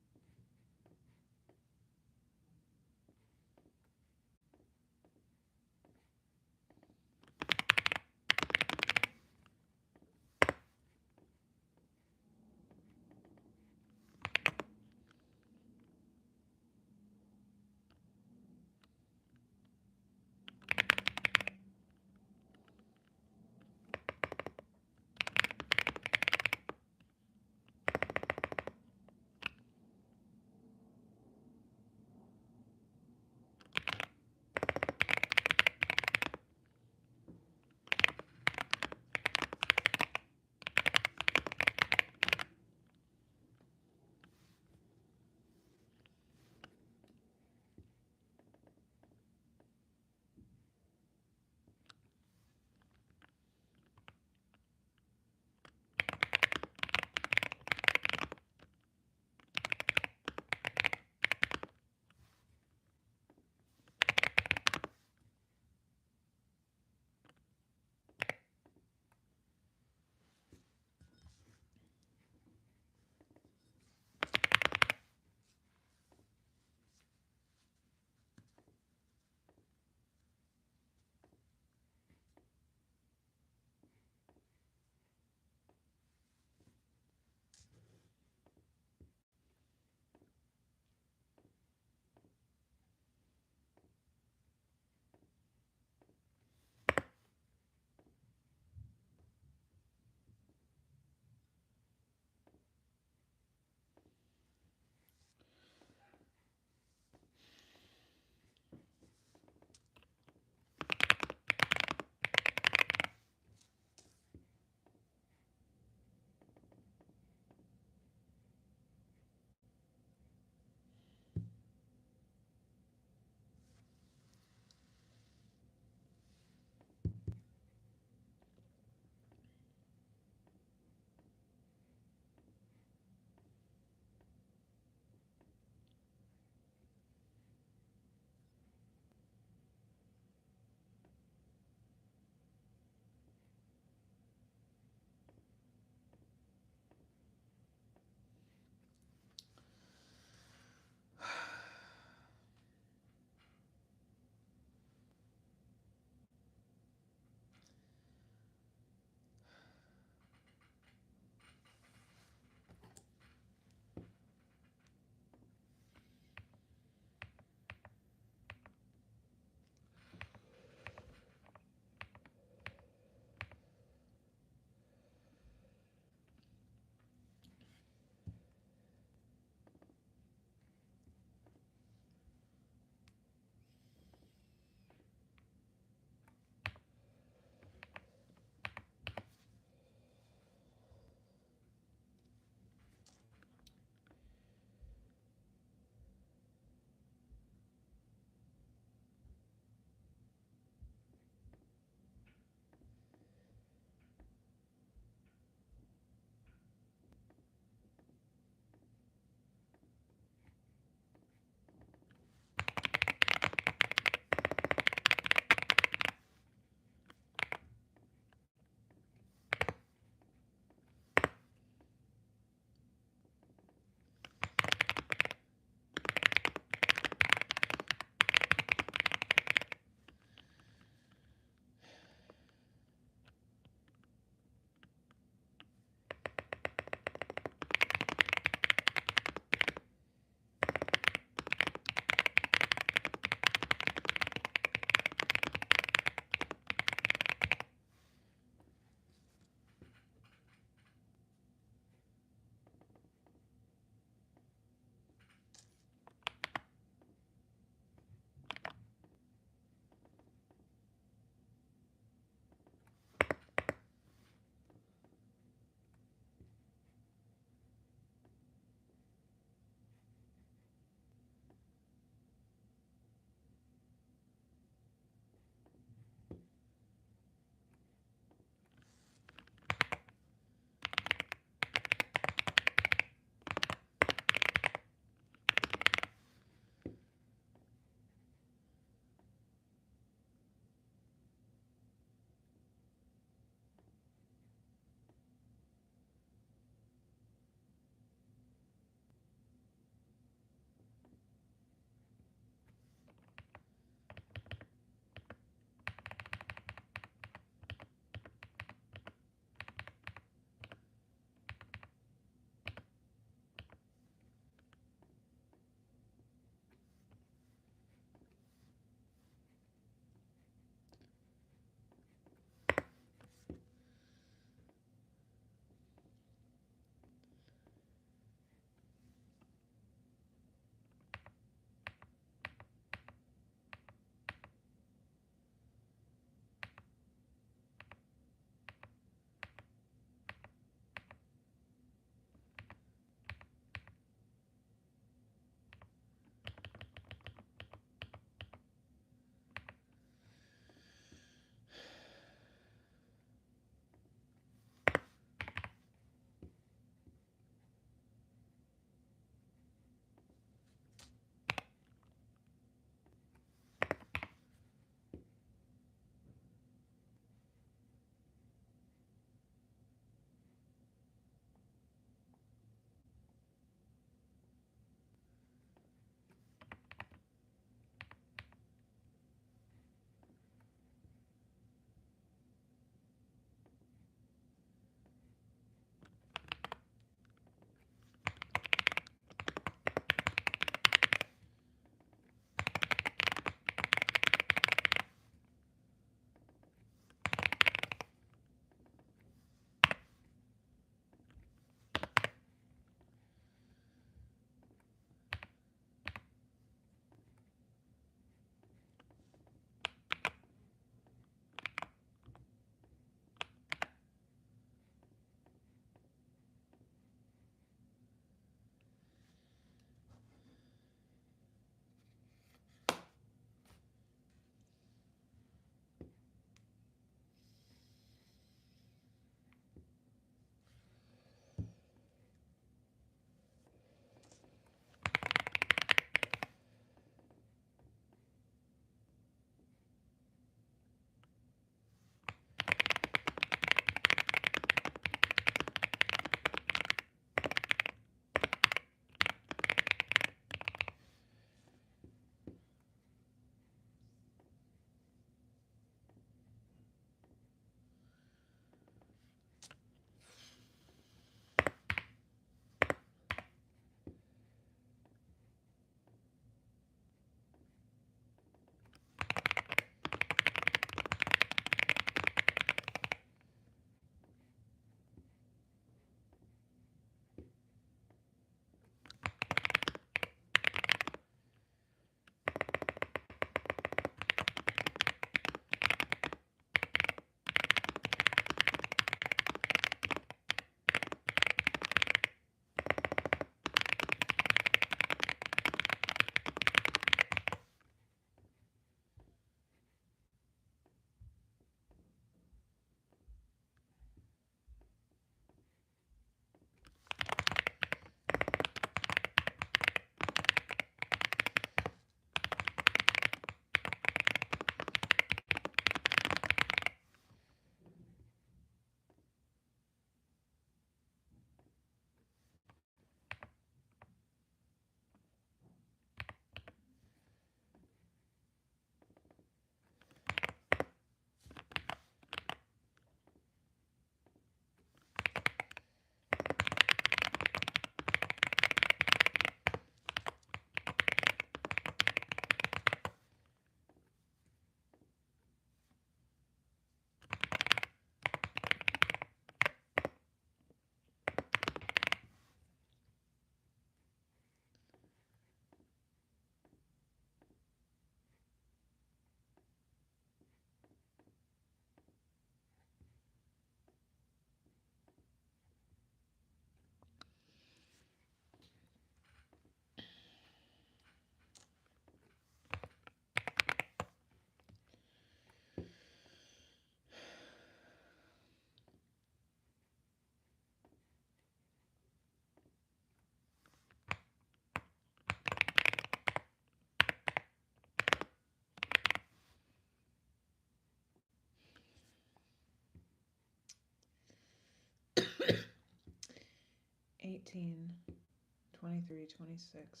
26,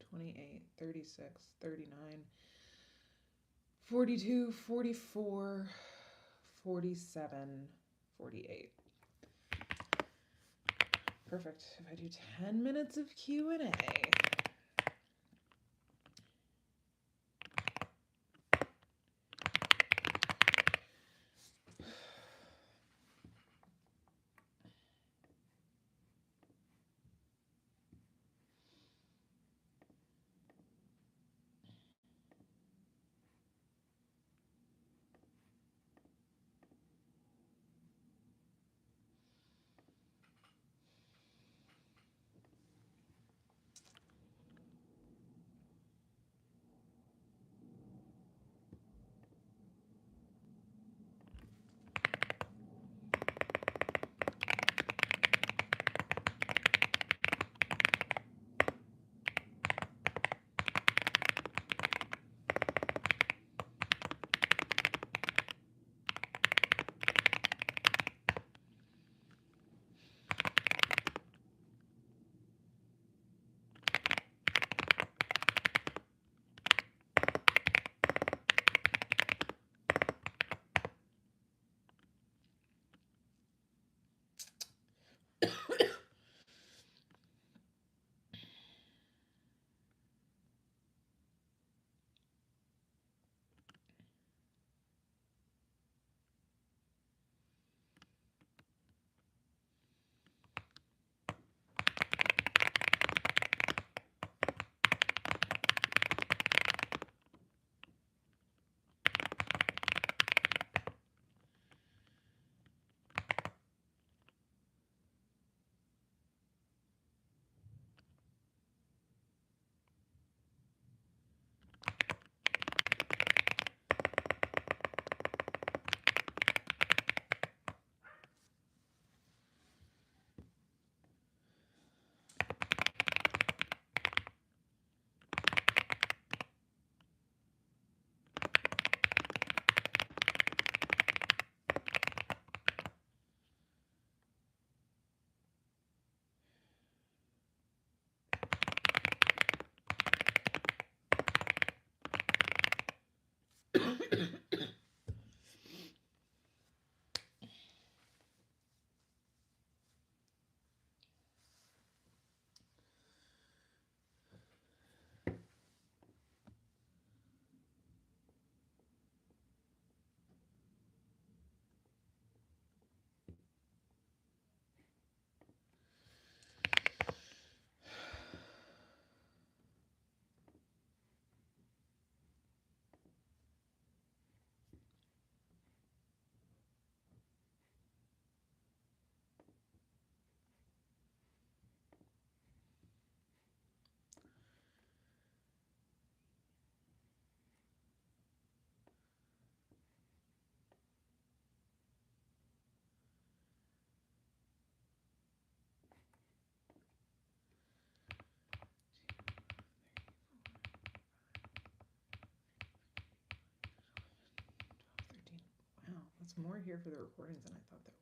28, 36, 39, 42, 44, 47, 48. Perfect. If I do 10 minutes of Q&A. Wow, that's more here for the recordings than I thought there were.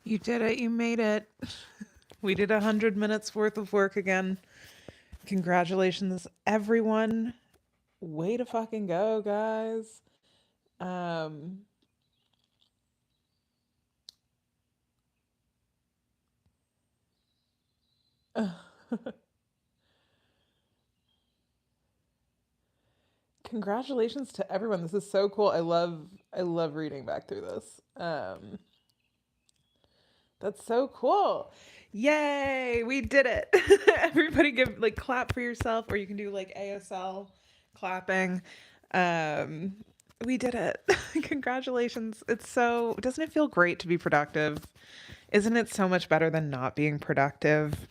You did it. You made it. We did 100 minutes worth of work again. Congratulations, everyone. Way to fucking go, guys. Um, Congratulations to everyone. This is so cool. I love reading back through this. That's so cool. Yay, we did it. Everybody give like clap for yourself, or you can do like ASL clapping. Um we did it. Congratulations. Doesn't it feel great to be productive? Isn't it so much better than not being productive?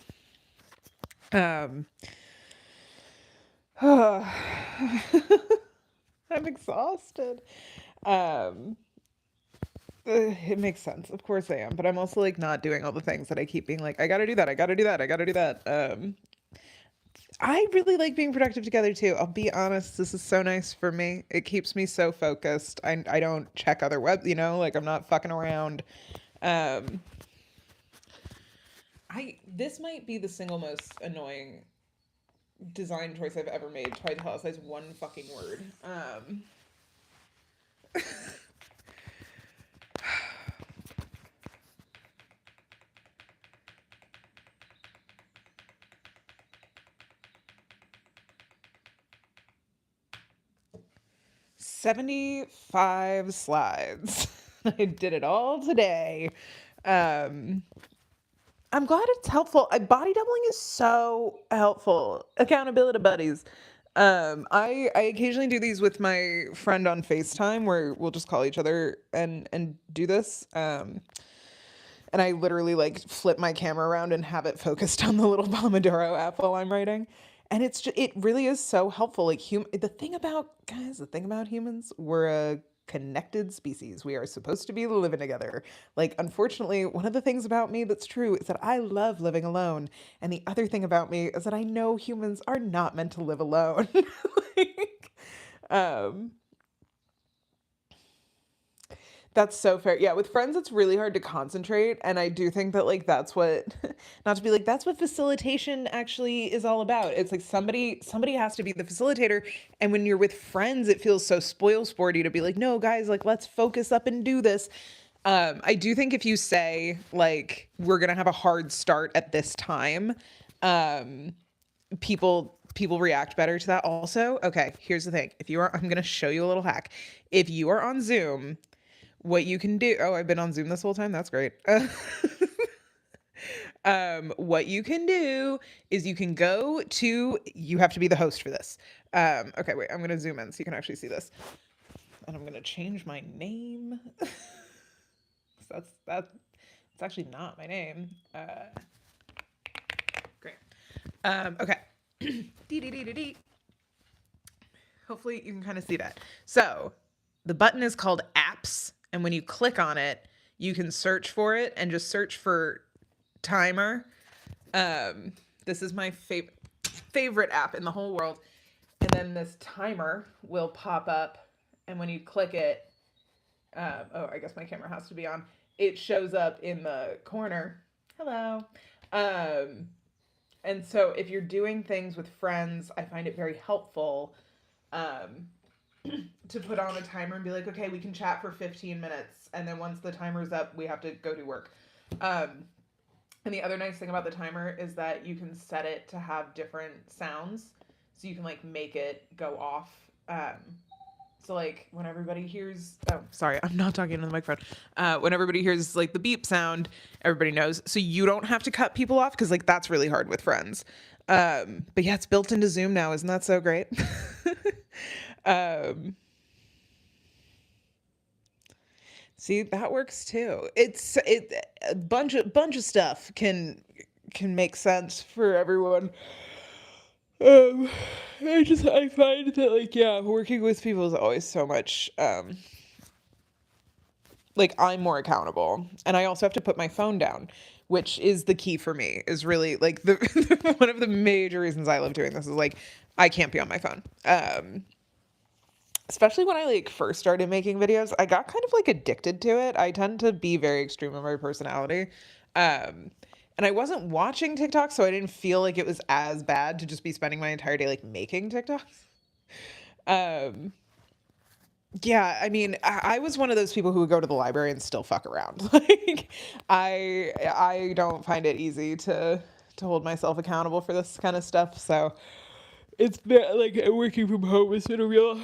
Um I'm exhausted. Um it makes sense. Of course I am, but I'm also like not doing all the things that I keep being like, I gotta do that, I gotta do that, I gotta do that. I really like being productive together too. I'll be honest, this is so nice for me. It keeps me so focused. I don't check other like I'm not fucking around. Um I This might be the single most annoying design choice I've ever made. To italicized one fucking word. 75 slides. I did it all today. Um I'm glad it's helpful. Body doubling is so helpful. Accountability buddies. I occasionally do these with my friend on FaceTime where we'll just call each other and do this. And I literally like flip my camera around and have it focused on the little Pomodoro app while I'm writing. And it really is so helpful. Like the thing about humans, we're a connected species. We are supposed to be living together. Like, unfortunately, one of the things about me that's true is that I love living alone. And the other thing about me is that I know humans are not meant to live alone. Like, um, that's so fair. Yeah, with friends, it's really hard to concentrate. And I do think that, like, that's what, not to be like, that's what facilitation actually is all about. It's like somebody has to be the facilitator. And when you're with friends, it feels so spoil sporty to be like, no, guys, like, let's focus up and do this. I do think if you say, like, we're going to have a hard start at this time, um, people react better to that also. Okay, here's the thing. I'm going to show you a little hack. If you are on Zoom, what you can do, oh, I've been on Zoom this whole time. That's great. What you can do is you have to be the host for this. Okay, wait, I'm going to zoom in so you can actually see this. And I'm going to change my name. It's actually not my name. Great. Okay. Dee. Hopefully you can kind of see that. So the button is called apps. And when you click on it, you can search for it and just search for timer. This is my favorite app in the whole world. And then this timer will pop up. And when you click it, I guess my camera has to be on. It shows up in the corner. Hello. And so if you're doing things with friends, I find it very helpful to put on a timer and be like, okay, we can chat for 15 minutes. And then once the timer's up, we have to go do work. And the other nice thing about the timer is that you can set it to have different sounds. So you can like make it go off. So like when everybody hears, oh, sorry, I'm not talking into the microphone. When everybody hears like the beep sound, everybody knows. So you don't have to cut people off because like that's really hard with friends. But yeah, it's built into Zoom now. Isn't that so great? See, that works too. A bunch of stuff can make sense for everyone. Um, I find that like yeah, working with people is always so much like I'm more accountable, and I also have to put my phone down, which is the key for me. Is really like the one of the major reasons I love doing this is like I can't be on my phone. especially when I like first started making videos, I got kind of like addicted to it. I tend to be very extreme in my personality. Um, and I wasn't watching TikTok, so I didn't feel like it was as bad to just be spending my entire day like making TikToks. Um, yeah, I mean, I was one of those people who would go to the library and still fuck around. Like, I don't find it easy to hold myself accountable for this kind of stuff. So it's been like working from home has been a real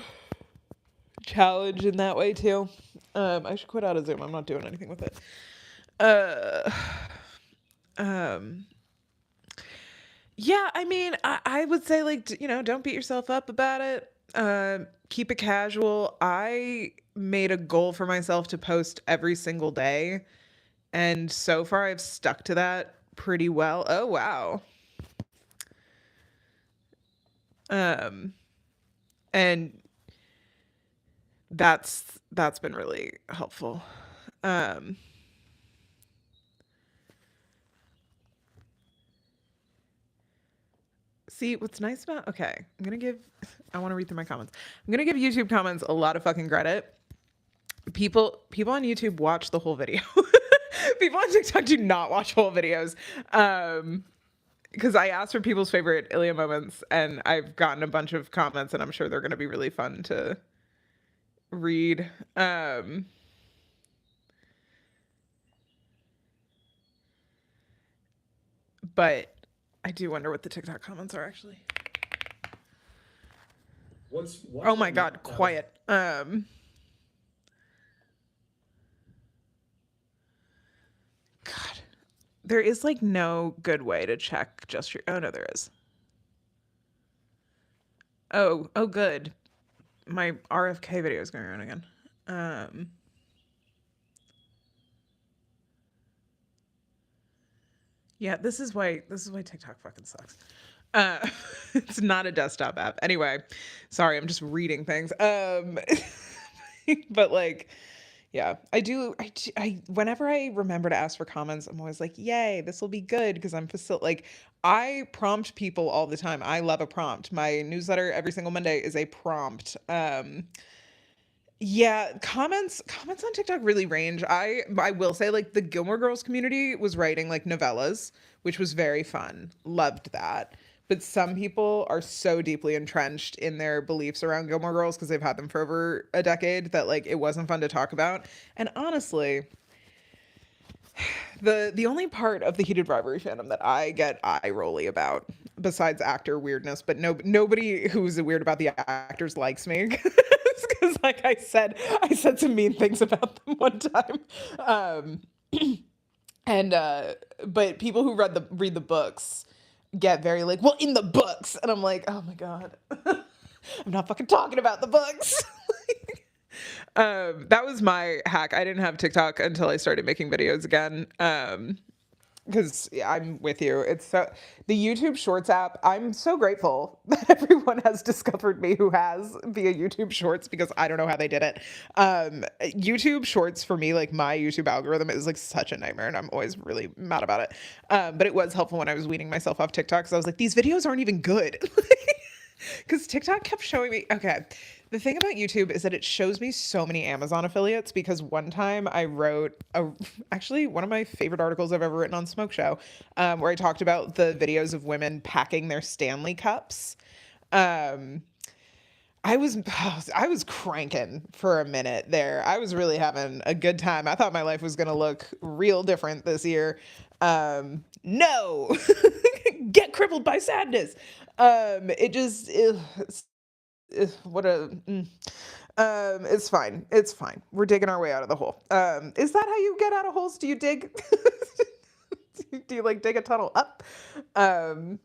challenge in that way too. I should quit out of Zoom. I'm not doing anything with it. Uh, um, yeah, I mean, I would say like don't beat yourself up about it. Keep it casual. I made a goal for myself to post every single day, and so far I've stuck to that pretty well. Oh wow. Um, and that's been really helpful. Um, See, what's nice about I want to read through my comments. I'm gonna give YouTube comments a lot of fucking credit. People on YouTube watch the whole video. People on TikTok do not watch whole videos. Because I asked for people's favorite Ilya moments, and I've gotten a bunch of comments, and I'm sure they're gonna be really fun to read. But I do wonder what the TikTok comments are actually. Oh my god, quiet. God, there is like no good way to check just your. Oh no, there is. Oh, good. My RFK video is going around again. Yeah, this is why TikTok fucking sucks. Uh, it's not a desktop app. Anyway, sorry, I'm just reading things. But like, yeah, whenever I remember to ask for comments, I'm always like, yay, this will be good because like, I prompt people all the time. I love a prompt. My newsletter every single Monday is a prompt. Yeah, comments on TikTok really range. I will say like the Gilmore Girls community was writing like novellas, which was very fun. Loved that. But some people are so deeply entrenched in their beliefs around Gilmore Girls because they've had them for over a decade that like it wasn't fun to talk about. And honestly, the only part of the heated rivalry fandom that I get eye rolly about, besides actor weirdness, but nobody who's weird about the actors likes me, because like I said some mean things about them one time, and but people who read the books get very like, well, in the books, and I'm like, oh my god, I'm not fucking talking about the books. That was my hack. I didn't have TikTok until I started making videos again. Because yeah, I'm with you. It's so the YouTube Shorts app. I'm so grateful that everyone has discovered me who has via YouTube Shorts because I don't know how they did it. YouTube Shorts for me, like my YouTube algorithm is like such a nightmare, and I'm always really mad about it. But it was helpful when I was weaning myself off TikTok because I was like, these videos aren't even good. Because TikTok kept showing me. Okay, the thing about YouTube is that it shows me so many Amazon affiliates because one time I wrote actually one of my favorite articles I've ever written on Smoke Show, where I talked about the videos of women packing their Stanley cups. Um, I was cranking for a minute there. I was really having a good time. I thought my life was gonna look real different this year. No, get crippled by sadness. It just what a it's fine. It's fine. We're digging our way out of the hole. Is that how you get out of holes? Do you dig? Do you like dig a tunnel up? Um,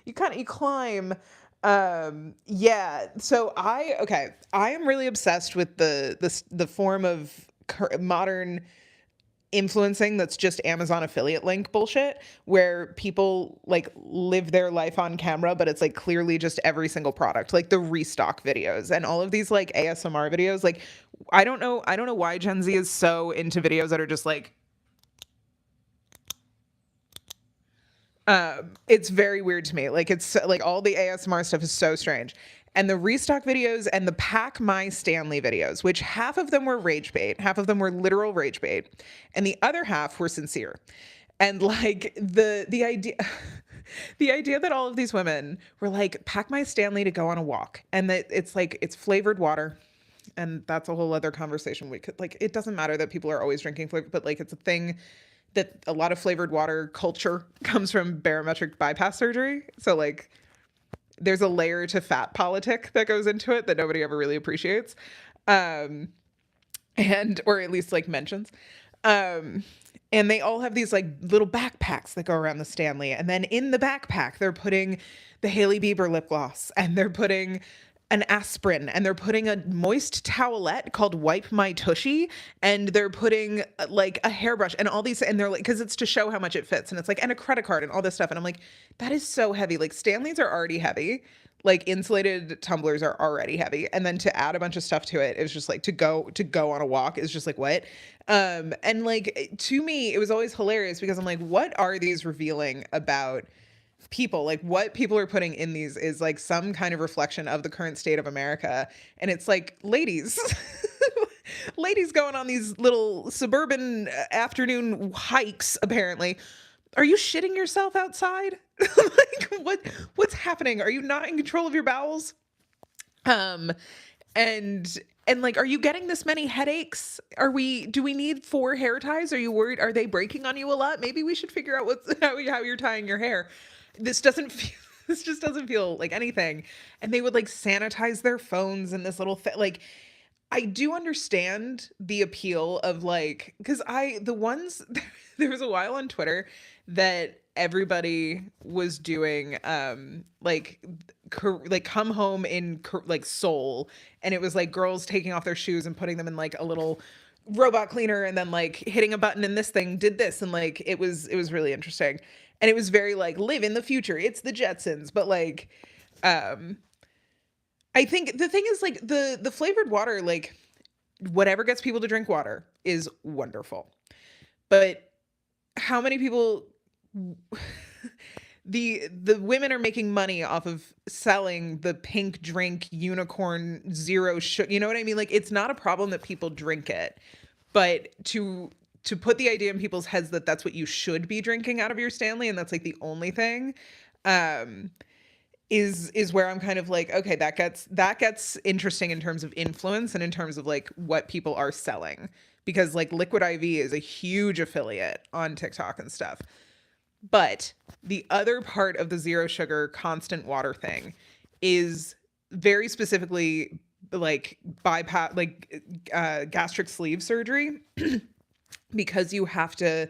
you climb. Yeah. So I am really obsessed with the form of modern influencing that's just Amazon affiliate link bullshit where people like live their life on camera, but it's like clearly just every single product, like the restock videos and all of these like ASMR videos. Like I don't know why Gen Z is so into videos that are just like it's very weird to me. Like it's like all the ASMR stuff is so strange. And the restock videos and the Pack My Stanley videos, which half of them were rage bait, half of them were literal rage bait, and the other half were sincere. And like the idea the idea that all of these women were like, pack my Stanley to go on a walk, and that it's like it's flavored water. And that's a whole other conversation. We could like, it doesn't matter that people are always drinking flavor, but like it's a thing that a lot of flavored water culture comes from barometric bypass surgery. So like there's a layer to fat politic that goes into it that nobody ever really appreciates. And or at least like mentions. And they all have these like little backpacks that go around the Stanley. And then in the backpack, they're putting the Hailey Bieber lip gloss, and they're putting an aspirin, and they're putting a moist towelette called Wipe My Tushy, and they're putting like a hairbrush and all these, and they're like, because it's to show how much it fits, and it's like, and a credit card and all this stuff. And I'm like, that is so heavy. Like Stanleys are already heavy. Like insulated tumblers are already heavy. And then to add a bunch of stuff to it, it was just like to go on a walk is just like what? And like to me, it was always hilarious because I'm like, what are these revealing about people? Like what people are putting in these is like some kind of reflection of the current state of America. And it's like, ladies, ladies going on these little suburban afternoon hikes, apparently. Are you shitting yourself outside? Like what's happening? Are you not in control of your bowels? And like, are you getting this many headaches? Do we need 4 hair ties? Are you worried? Are they breaking on you a lot? Maybe we should figure out how you're tying your hair. This just doesn't feel like anything. And they would like sanitize their phones in this little like, I do understand the appeal of like, because there was a while on Twitter that everybody was doing like come home in like Seoul, and it was like girls taking off their shoes and putting them in like a little robot cleaner, and then like hitting a button and this thing did this, and like it was really interesting, and it was very like live in the future, it's the Jetsons, but like I think the thing is like the flavored water, like whatever gets people to drink water is wonderful. But how many people the women are making money off of selling the pink drink unicorn zero sugar, you know what I mean? Like it's not a problem that people drink it, but to put the idea in people's heads that that's what you should be drinking out of your Stanley, and that's like the only thing, is where I'm kind of like, okay, that gets interesting in terms of influence and in terms of like what people are selling, because like Liquid IV is a huge affiliate on TikTok and stuff. But the other part of the zero sugar constant water thing is very specifically like bypass, like gastric sleeve surgery, because you have to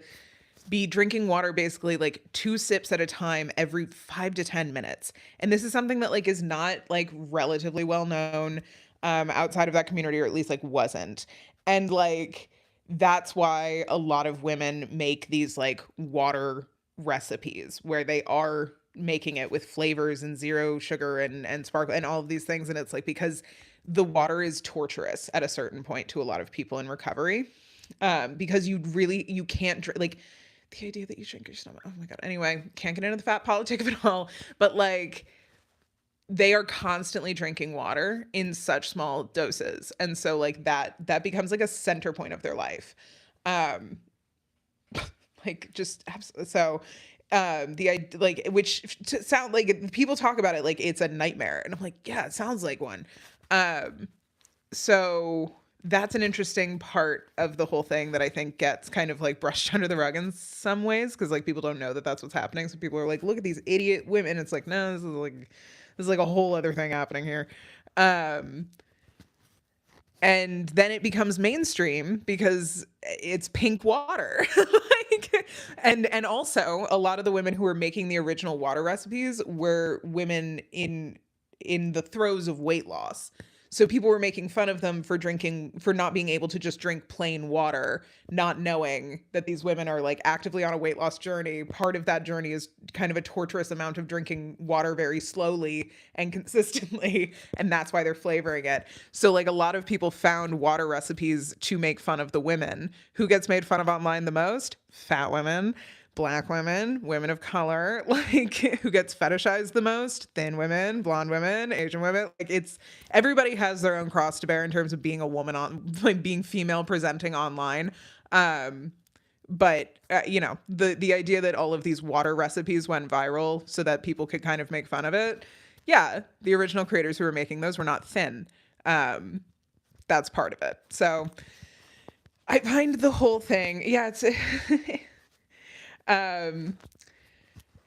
be drinking water basically like 2 sips at a time every 5 to 10 minutes. And this is something that like is not like relatively well known outside of that community, or at least like wasn't. And like that's why a lot of women make these like water recipes where they are making it with flavors and zero sugar and sparkle and all of these things. And it's like, because the water is torturous at a certain point to a lot of people in recovery, because you can't drink, like the idea that you drink your stomach. Oh my God. Anyway, can't get into the fat politic of it all, but like they are constantly drinking water in such small doses. And so like that becomes like a center point of their life. Like just so like, which to sound like people talk about it like it's a nightmare, and I'm like, yeah, it sounds like one. So that's an interesting part of the whole thing that I think gets kind of like brushed under the rug in some ways, because like people don't know that that's what's happening. So people are like, look at these idiot women. It's like, no, this is like a whole other thing happening here. And then it becomes mainstream because it's pink water. Like, and also a lot of the women who were making the original water recipes were women in the throes of weight loss. So people were making fun of them for not being able to just drink plain water, not knowing that these women are like actively on a weight loss journey. Part of that journey is kind of a torturous amount of drinking water very slowly and consistently, and that's why they're flavoring it. So like a lot of people found water recipes to make fun of the women. Who gets made fun of online the most? Fat women. Black women, women of color, like who gets fetishized the most, thin women, blonde women, Asian women. Like it's everybody has their own cross to bear in terms of being a woman on like being female presenting online. Um, but you know, the idea that all of these water recipes went viral so that people could kind of make fun of it. Yeah, the original creators who were making those were not thin. Um, that's part of it. So I find the whole thing, yeah, it's um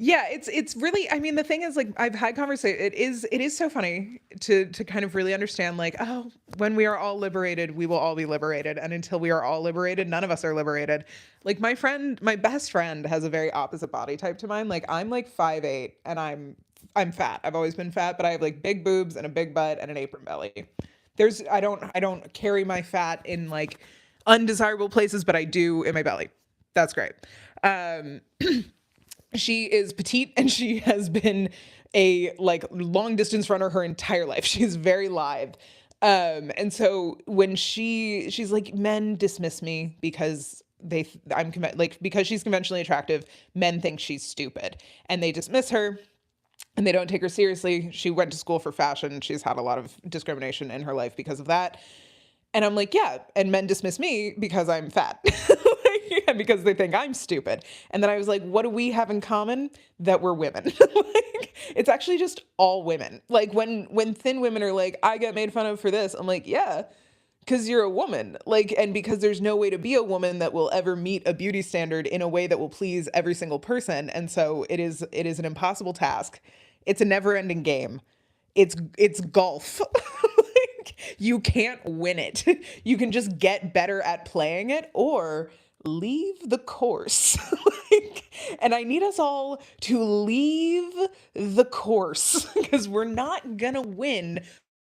yeah, it's really, I mean, the thing is like I've had conversation, it is so funny to kind of really understand like, oh, when we are all liberated, we will all be liberated. And until we are all liberated, none of us are liberated. Like my best friend has a very opposite body type to mine. Like I'm like 5'8" and I'm fat. I've always been fat, but I have like big boobs and a big butt and an apron belly. I don't carry my fat in like undesirable places, but I do in my belly. That's great. Um she is petite and she has been a like long distance runner her entire life. She's very lithe. And so when she's like, men dismiss me because like because she's conventionally attractive, men think she's stupid and they dismiss her and they don't take her seriously. She went to school for fashion. She's had a lot of discrimination in her life because of that. And I'm like, yeah, and men dismiss me because I'm fat. And because they think I'm stupid. And then I was like, what do we have in common? That we're women. Like, it's actually just all women. Like when thin women are like, I get made fun of for this. I'm like, yeah, because you're a woman. Like, and because there's no way to be a woman that will ever meet a beauty standard in a way that will please every single person. And so it is an impossible task. It's a never-ending game. It's golf. You can't win it. You can just get better at playing it or leave the course. And I need us all to leave the course because we're not gonna win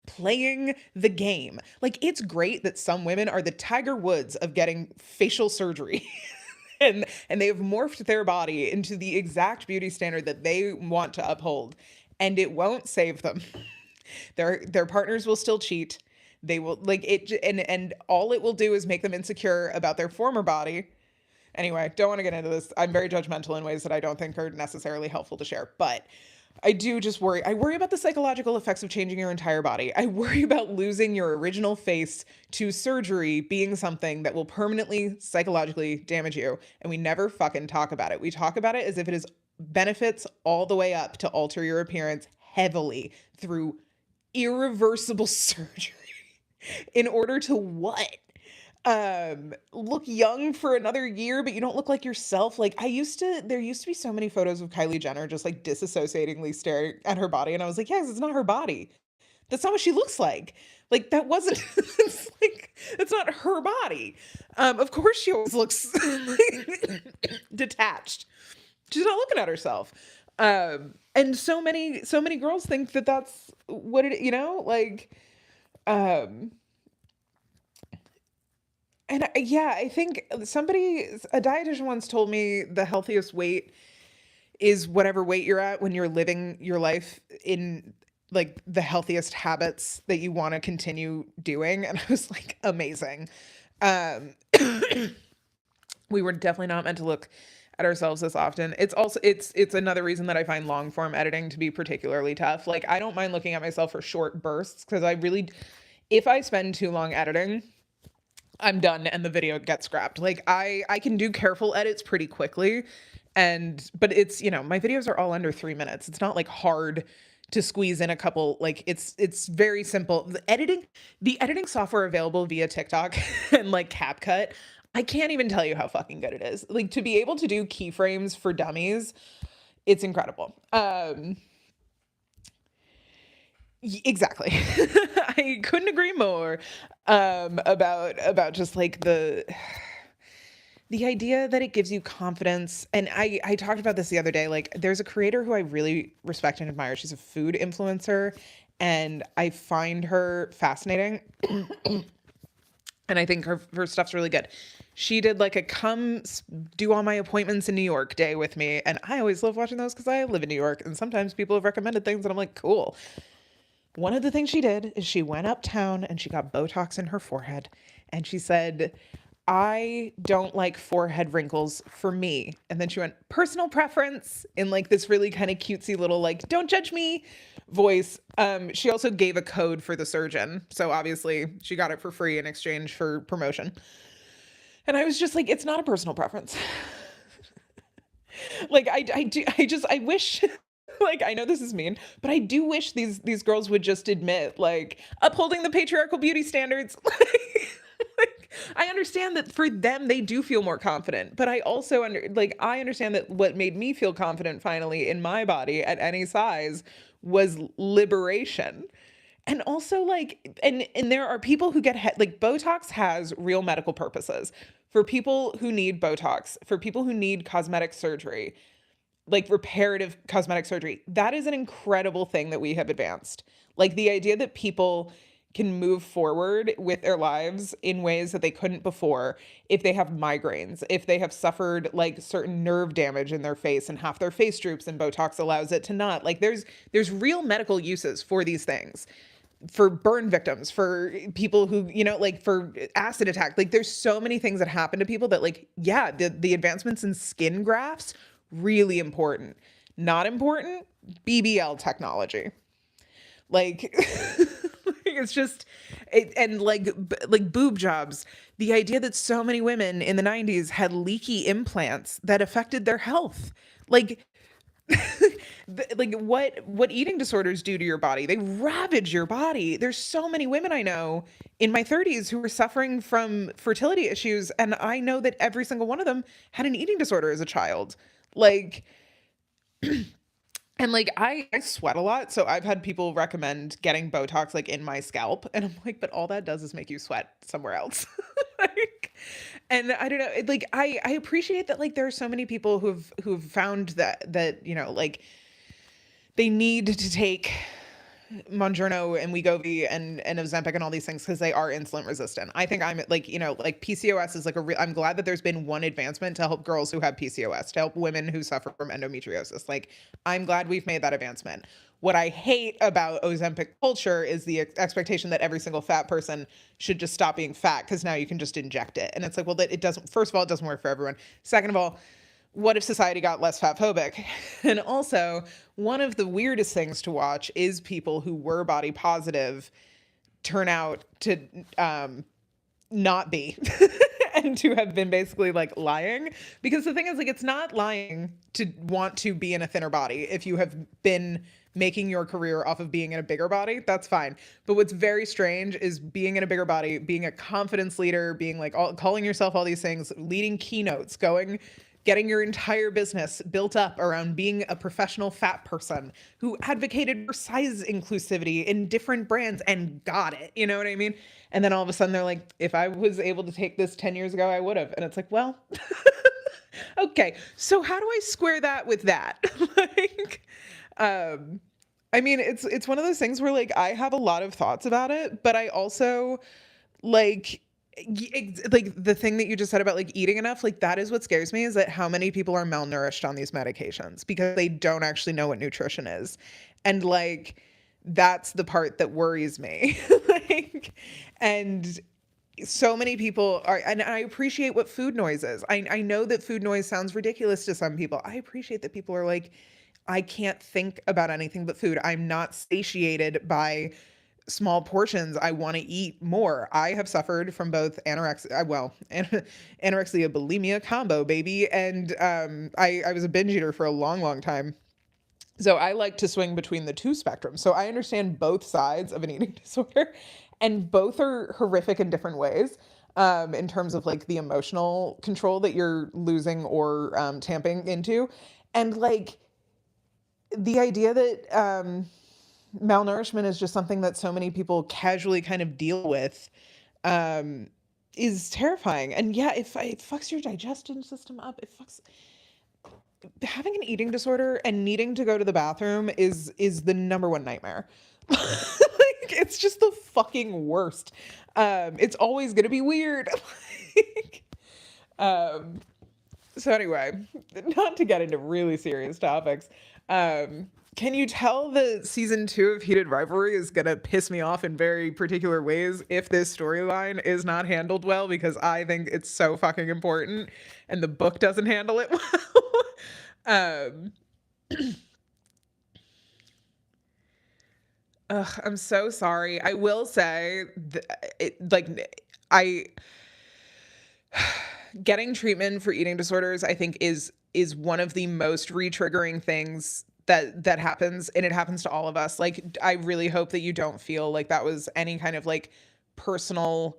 playing the game. Like it's great that some women are the Tiger Woods of getting facial surgery. And they have morphed their body into the exact beauty standard that they want to uphold. And it won't save them. Their partners will still cheat. They will like it, and all it will do is make them insecure about their former body. Anyway, don't want to get into this. I'm very judgmental in ways that I don't think are necessarily helpful to share, but I do just worry. I worry about the psychological effects of changing your entire body. I worry about losing your original face to surgery being something that will permanently psychologically damage you, and we never fucking talk about it. We talk about it as if it is benefits all the way up to alter your appearance heavily through irreversible surgery. In order to what? Look young for another year, but you don't look like yourself. Like there used to be so many photos of Kylie Jenner just like disassociatingly staring at her body. And I was like, yes, it's not her body. That's not what she looks like. Like that wasn't, it's like, it's not her body. Of course she always looks detached. She's not looking at herself. And so many girls think that that's what it, like, um, and yeah, I think a dietitian once told me the healthiest weight is whatever weight you're at when you're living your life in like the healthiest habits that you want to continue doing. And I was like, amazing. Um, we were definitely not meant to look at ourselves this often. It's another reason that I find long form editing to be particularly tough. Like I don't mind looking at myself for short bursts because if I spend too long editing, I'm done and the video gets scrapped. Like I can do careful edits pretty quickly, but it's, my videos are all under 3 minutes. It's not like hard to squeeze in a couple, like it's very simple. The editing software available via TikTok and like CapCut, I can't even tell you how fucking good it is. Like to be able to do keyframes for dummies, it's incredible. Exactly. I couldn't agree more about just like the idea that it gives you confidence. And I talked about this the other day. Like there's a creator who I really respect and admire. She's a food influencer and I find her fascinating. And I think her stuff's really good. She did like a do all my appointments in New York day with me. And I always love watching those because I live in New York. And sometimes people have recommended things and I'm like, cool. One of the things she did is she went uptown and she got Botox in her forehead. And she said, I don't like forehead wrinkles for me. And then she went, personal preference, in like this really kind of cutesy little, like, don't judge me voice. She also gave a code for the surgeon. So obviously she got it for free in exchange for promotion. And I was just like, it's not a personal preference. Like I wish like I know this is mean, but I do wish these girls would just admit like upholding the patriarchal beauty standards. Like, I understand that for them they do feel more confident, but I also I understand that what made me feel confident finally in my body at any size was liberation. And also like and there are people who get like Botox has real medical purposes. For people who need Botox, for people who need cosmetic surgery, like reparative cosmetic surgery, that is an incredible thing that we have advanced. Like the idea that people can move forward with their lives in ways that they couldn't before if they have migraines, if they have suffered like certain nerve damage in their face and half their face droops and Botox allows it to not. Like there's real medical uses for these things. For burn victims, for people who, like for acid attack. Like there's so many things that happen to people that like, yeah, the advancements in skin grafts, really important. Not important, BBL technology. Like it's just and like boob jobs. The idea that so many women in the 90s had leaky implants that affected their health. Like like what eating disorders do to your body, they ravage your body. There's so many women I know in my 30s who were suffering from fertility issues, and I know that every single one of them had an eating disorder as a child. Like and like I sweat a lot, so I've had people recommend getting Botox like in my scalp, and I'm like, but all that does is make you sweat somewhere else. Like, and I don't know, like I appreciate that like there are so many people who've found that like they need to take Mounjaro and Wegovy and Ozempic and all these things because they are insulin resistant. I think I'm like, like PCOS is like I'm glad that there's been one advancement to help girls who have PCOS, to help women who suffer from endometriosis. Like, I'm glad we've made that advancement. What I hate about Ozempic culture is the expectation that every single fat person should just stop being fat because now you can just inject it. And it's like, well, it doesn't, first of all, it doesn't work for everyone. Second of all, what if society got less fat phobic? And also, one of the weirdest things to watch is people who were body positive turn out to not be and to have been basically like lying. Because the thing is, like, it's not lying to want to be in a thinner body. If you have been making your career off of being in a bigger body, that's fine. But what's very strange is being in a bigger body, being a confidence leader, being like calling yourself all these things, leading keynotes, getting your entire business built up around being a professional fat person who advocated for size inclusivity in different brands and got it. You know what I mean? And then all of a sudden they're like, if I was able to take this 10 years ago, I would have. And it's like, well, okay, so how do I square that with that? Like, I mean, it's one of those things where like I have a lot of thoughts about it, but I also like the thing that you just said about like eating enough, like that is what scares me, is that how many people are malnourished on these medications because they don't actually know what nutrition is. And like that's the part that worries me. Like, and so many people are, and I appreciate what food noise is. I know that food noise sounds ridiculous to some people. I appreciate that people are like, I can't think about anything but food. I'm not satiated by small portions. I want to eat more. I have suffered from both anorexia, bulimia combo, baby. And I was a binge eater for a long, long time. So I like to swing between the two spectrums. So I understand both sides of an eating disorder, and both are horrific in different ways. In terms of like the emotional control that you're losing or tamping into. And like the idea that malnourishment is just something that so many people casually kind of deal with is terrifying. And yeah, it fucks your digestion system up. It fucks having an eating disorder and needing to go to the bathroom is the number one nightmare. Like, it's just the fucking worst. It's always gonna be weird. Like, so anyway, not to get into really serious topics. Can you tell that season 2 of Heated Rivalry is gonna piss me off in very particular ways if this storyline is not handled well? Because I think it's so fucking important, and the book doesn't handle it well. um, I'm so sorry. I will say, I getting treatment for eating disorders, I think is one of the most re-triggering things that happens, and it happens to all of us. Like, I really hope that you don't feel like that was any kind of like personal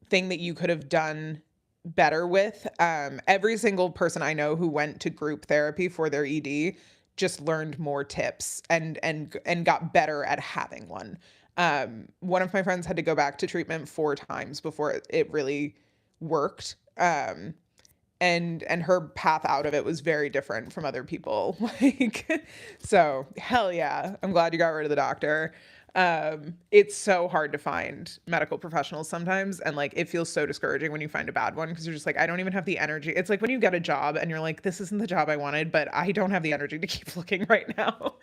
thing that you could have done better with. Every single person I know who went to group therapy for their ED just learned more tips and got better at having one. One of my friends had to go back to treatment 4 times before it really worked. And her path out of it was very different from other people. Like, so hell yeah, I'm glad you got rid of the doctor. It's so hard to find medical professionals sometimes, and like it feels so discouraging when you find a bad one because you're just like, I don't even have the energy. It's like when you get a job and you're like, this isn't the job I wanted, but I don't have the energy to keep looking right now.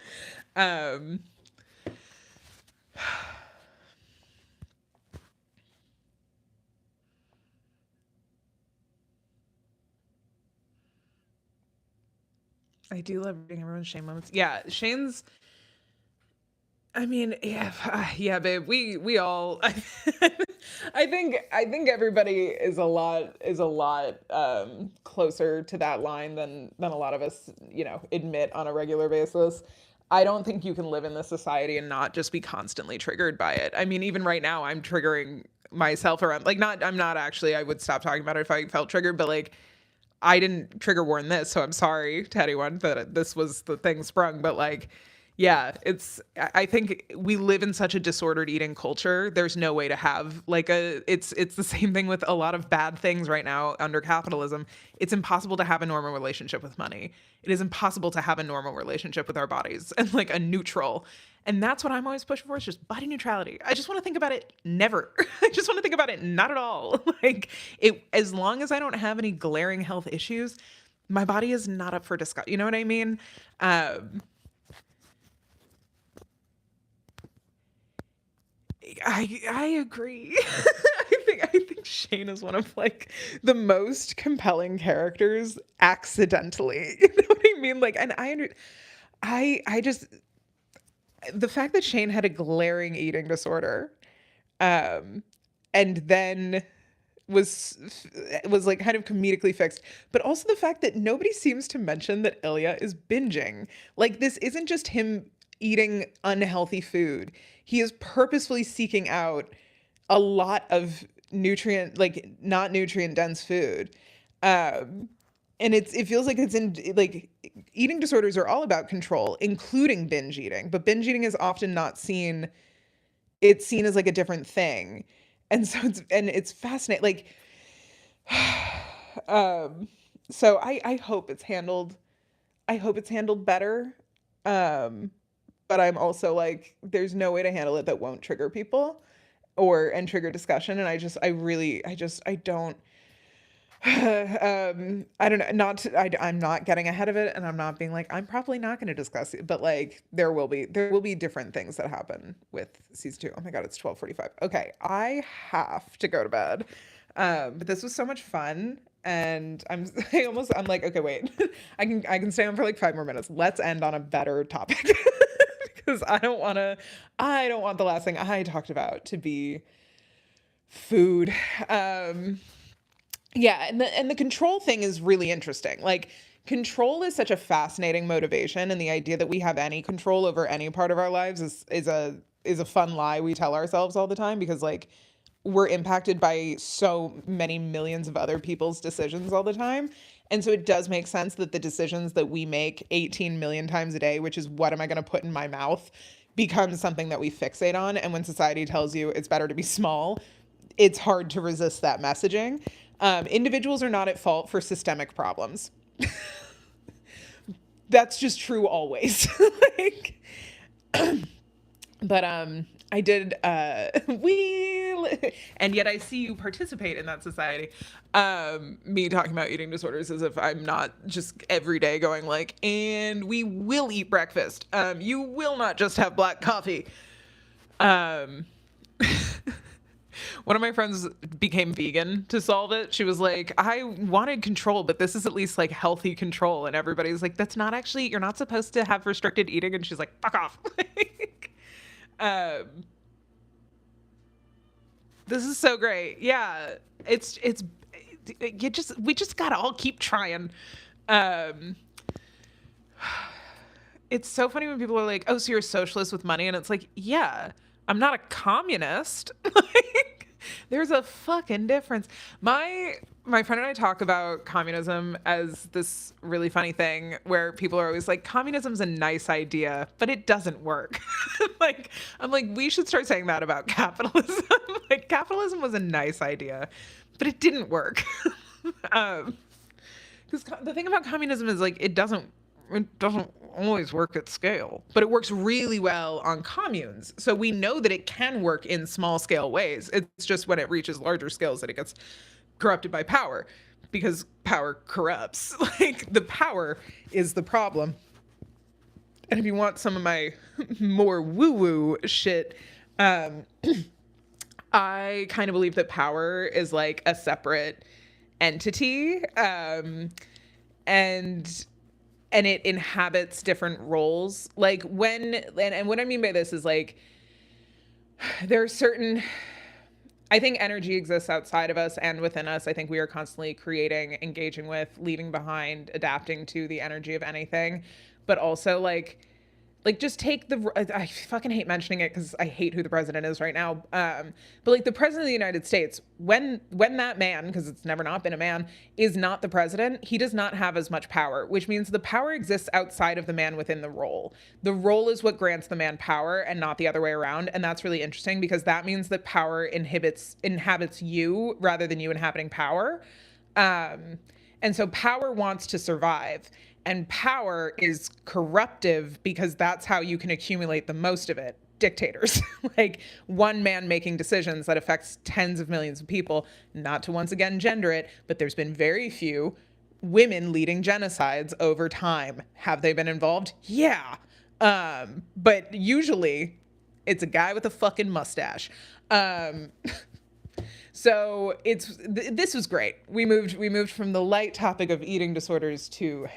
um I do love reading everyone's Shane moments. Yeah, Shane's, I mean, yeah, yeah, babe. We all. I think everybody is a lot closer to that line than a lot of us, admit on a regular basis. I don't think you can live in this society and not just be constantly triggered by it. I mean, even right now, I'm triggering myself around. Like, not. I'm not actually. I would stop talking about it if I felt triggered, but like, I didn't trigger warn this, so I'm sorry to anyone that this was the thing sprung. But like, yeah, I think we live in such a disordered eating culture. There's no way to have like it's the same thing with a lot of bad things right now under capitalism. It's impossible to have a normal relationship with money. It is impossible to have a normal relationship with our bodies and like a neutral. And that's what I'm always pushing for, is just body neutrality. I just want to think about it never. I just want to think about it not at all. Like, it, as long as I don't have any glaring health issues, my body is not up for discussion. You know what I mean? Um, I agree. I think Shane is one of like the most compelling characters accidentally. You know what I mean? Like, and I just, the fact that Shane had a glaring eating disorder, um, and then was was like kind of comedically fixed, but also the fact that nobody seems to mention that Ilya is binging. Like, this isn't just him eating unhealthy food. He is purposefully seeking out a lot of nutrient, like not nutrient dense food. Um and it feels like it's in like, eating disorders are all about control, including binge eating, but binge eating is often not seen, it's seen as like a different thing. And so it's fascinating. Like, um, so I hope it's handled. I hope it's handled better. Um, but I'm also like, there's no way to handle it that won't trigger people and trigger discussion. And I don't. I don't know. I'm not getting ahead of it, and I'm not being like, I'm probably not going to discuss it, but like, there will be different things that happen with season 2. Oh my god, it's 12:45. Okay, I have to go to bed. But this was so much fun, and I'm like, okay, wait, I can stay on for like 5 more minutes. Let's end on a better topic. Because I don't want the last thing I talked about to be food. Yeah, and the control thing is really interesting. Like, control is such a fascinating motivation, and the idea that we have any control over any part of our lives is a fun lie we tell ourselves all the time, because like, we're impacted by so many millions of other people's decisions all the time. And so it does make sense that the decisions that we make 18 million times a day, which is what am I going to put in my mouth, becomes something that we fixate on. And when society tells you it's better to be small, it's hard to resist that messaging. Individuals are not at fault for systemic problems. That's just true always. Like, but I did we and yet I see you participate in that society. Me talking about eating disorders as if I'm not just every day going like, and we will eat breakfast. You will not just have black coffee. Um One of my friends became vegan to solve it. She was like, I wanted control, but this is at least like healthy control. And everybody's like, that's not actually, you're not supposed to have restricted eating. And she's like, fuck off. um, this is so great. Yeah. It's, we just gotta all keep trying. Um, it's so funny when people are like, oh, so you're a socialist with money. And it's like, yeah, I'm not a communist. Like, there's a fucking difference. My friend and I talk about communism as this really funny thing where people are always like, communism's a nice idea, but it doesn't work. Like, I'm like, we should start saying that about capitalism. Like, capitalism was a nice idea, but it didn't work. Because the thing about communism is like it doesn't always work at scale, but it works really well on communes. So we know that it can work in small scale ways. It's just when it reaches larger scales that it gets corrupted by power, because power corrupts. Like, the power is the problem. And if you want some of my more woo-woo shit, I kind of believe that power is like a separate entity, and it inhabits different roles. Like, and what I mean by this is like, there are certain, I think energy exists outside of us and within us. I think we are constantly creating, engaging with, leaving behind, adapting to the energy of anything. But also like just take I fucking hate mentioning it because I hate who the president is right now. But like, the president of the United States, when that man, because it's never not been a man, is not the president, he does not have as much power, which means the power exists outside of the man within the role. The role is what grants the man power and not the other way around. And that's really interesting because that means that power inhabits you rather than you inhabiting power. And so power wants to survive. And power is corruptive because that's how you can accumulate the most of it. Dictators. Like, one man making decisions that affects tens of millions of people. Not to once again gender it, but there's been very few women leading genocides over time. Have they been involved? Yeah. But usually it's a guy with a fucking mustache. So this was great. We moved from the light topic of eating disorders to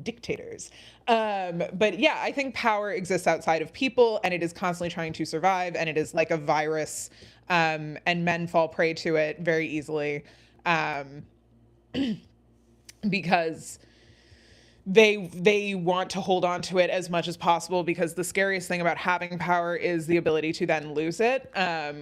dictators. But yeah, I think power exists outside of people, and it is constantly trying to survive, and it is like a virus, and men fall prey to it very easily, because they want to hold on to it as much as possible, because the scariest thing about having power is the ability to then lose it,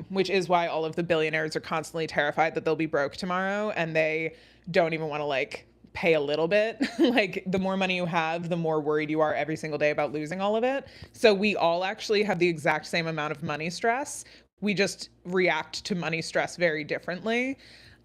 which is why all of the billionaires are constantly terrified that they'll be broke tomorrow, and they don't even want to like pay a little bit. Like, the more money you have, the more worried you are every single day about losing all of it. So we all actually have the exact same amount of money stress. We just react to money stress very differently.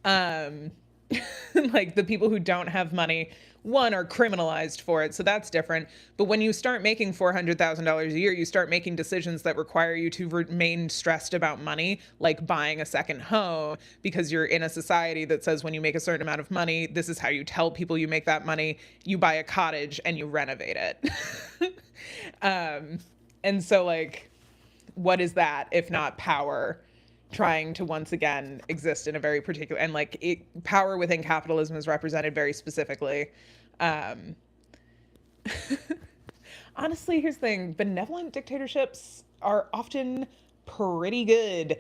Like, the people who don't have money, one, are criminalized for it, so that's different. But when you start making $400,000 a year, you start making decisions that require you to remain stressed about money, like buying a second home, because you're in a society that says when you make a certain amount of money, this is how you tell people you make that money. You buy a cottage and you renovate it. And so, like, what is that if not power trying to once again exist in a very particular, and like, power within capitalism is represented very specifically. Honestly, here's the thing: benevolent dictatorships are often pretty good.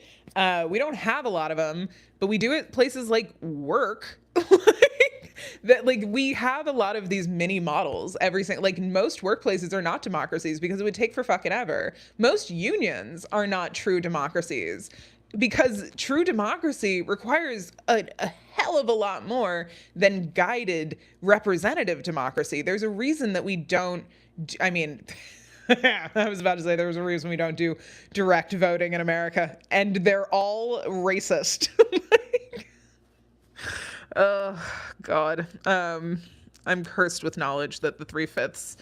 We don't have a lot of them, but we do it places like work. That, like, we have a lot of these mini models. Like, most workplaces are not democracies because it would take for fucking ever. Most unions are not true democracies, because true democracy requires a hell of a lot more than guided representative democracy. There's a reason that we don't, I mean, I was about to say there was a reason we don't do direct voting in America, and they're all racist. Like, oh, God. I'm cursed with knowledge that the 3/5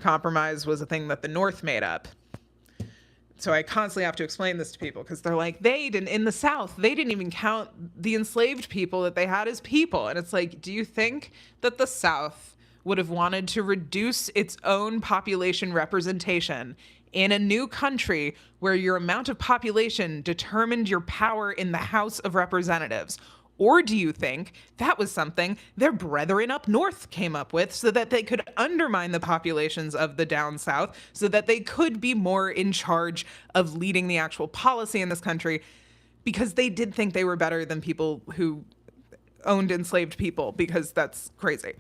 compromise was a thing that the North made up. so I constantly have to explain this to people because they're like, they didn't, in the South, they didn't even count the enslaved people that they had as people. And it's like, do you think that the South would have wanted to reduce its own population representation in a new country where your amount of population determined your power in the House of Representatives? Or do you think that was something their brethren up north came up with so that they could undermine the populations of the down south so that they could be more in charge of leading the actual policy in this country because they did think they were better than people who owned enslaved people, because that's crazy.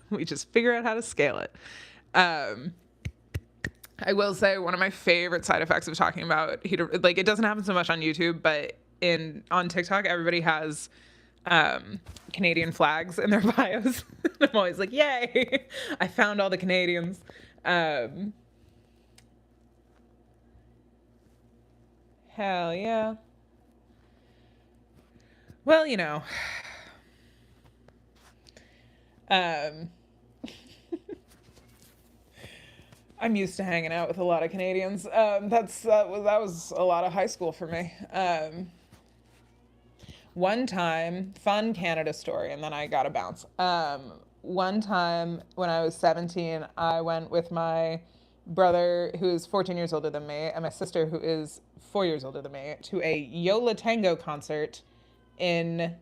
We just figure out how to scale it. I will say one of my favorite side effects of talking about like, it doesn't happen so much on YouTube, but on TikTok, everybody has Canadian flags in their bios. I'm always like, yay, I found all the Canadians. Hell yeah. Well, um, I'm used to hanging out with a lot of Canadians. That was a lot of high school for me. One time, fun Canada story, and then I got to bounce. One time when I was 17, I went with my brother, who is 14 years older than me, and my sister, who is 4 years older than me, to a Yola Tango concert in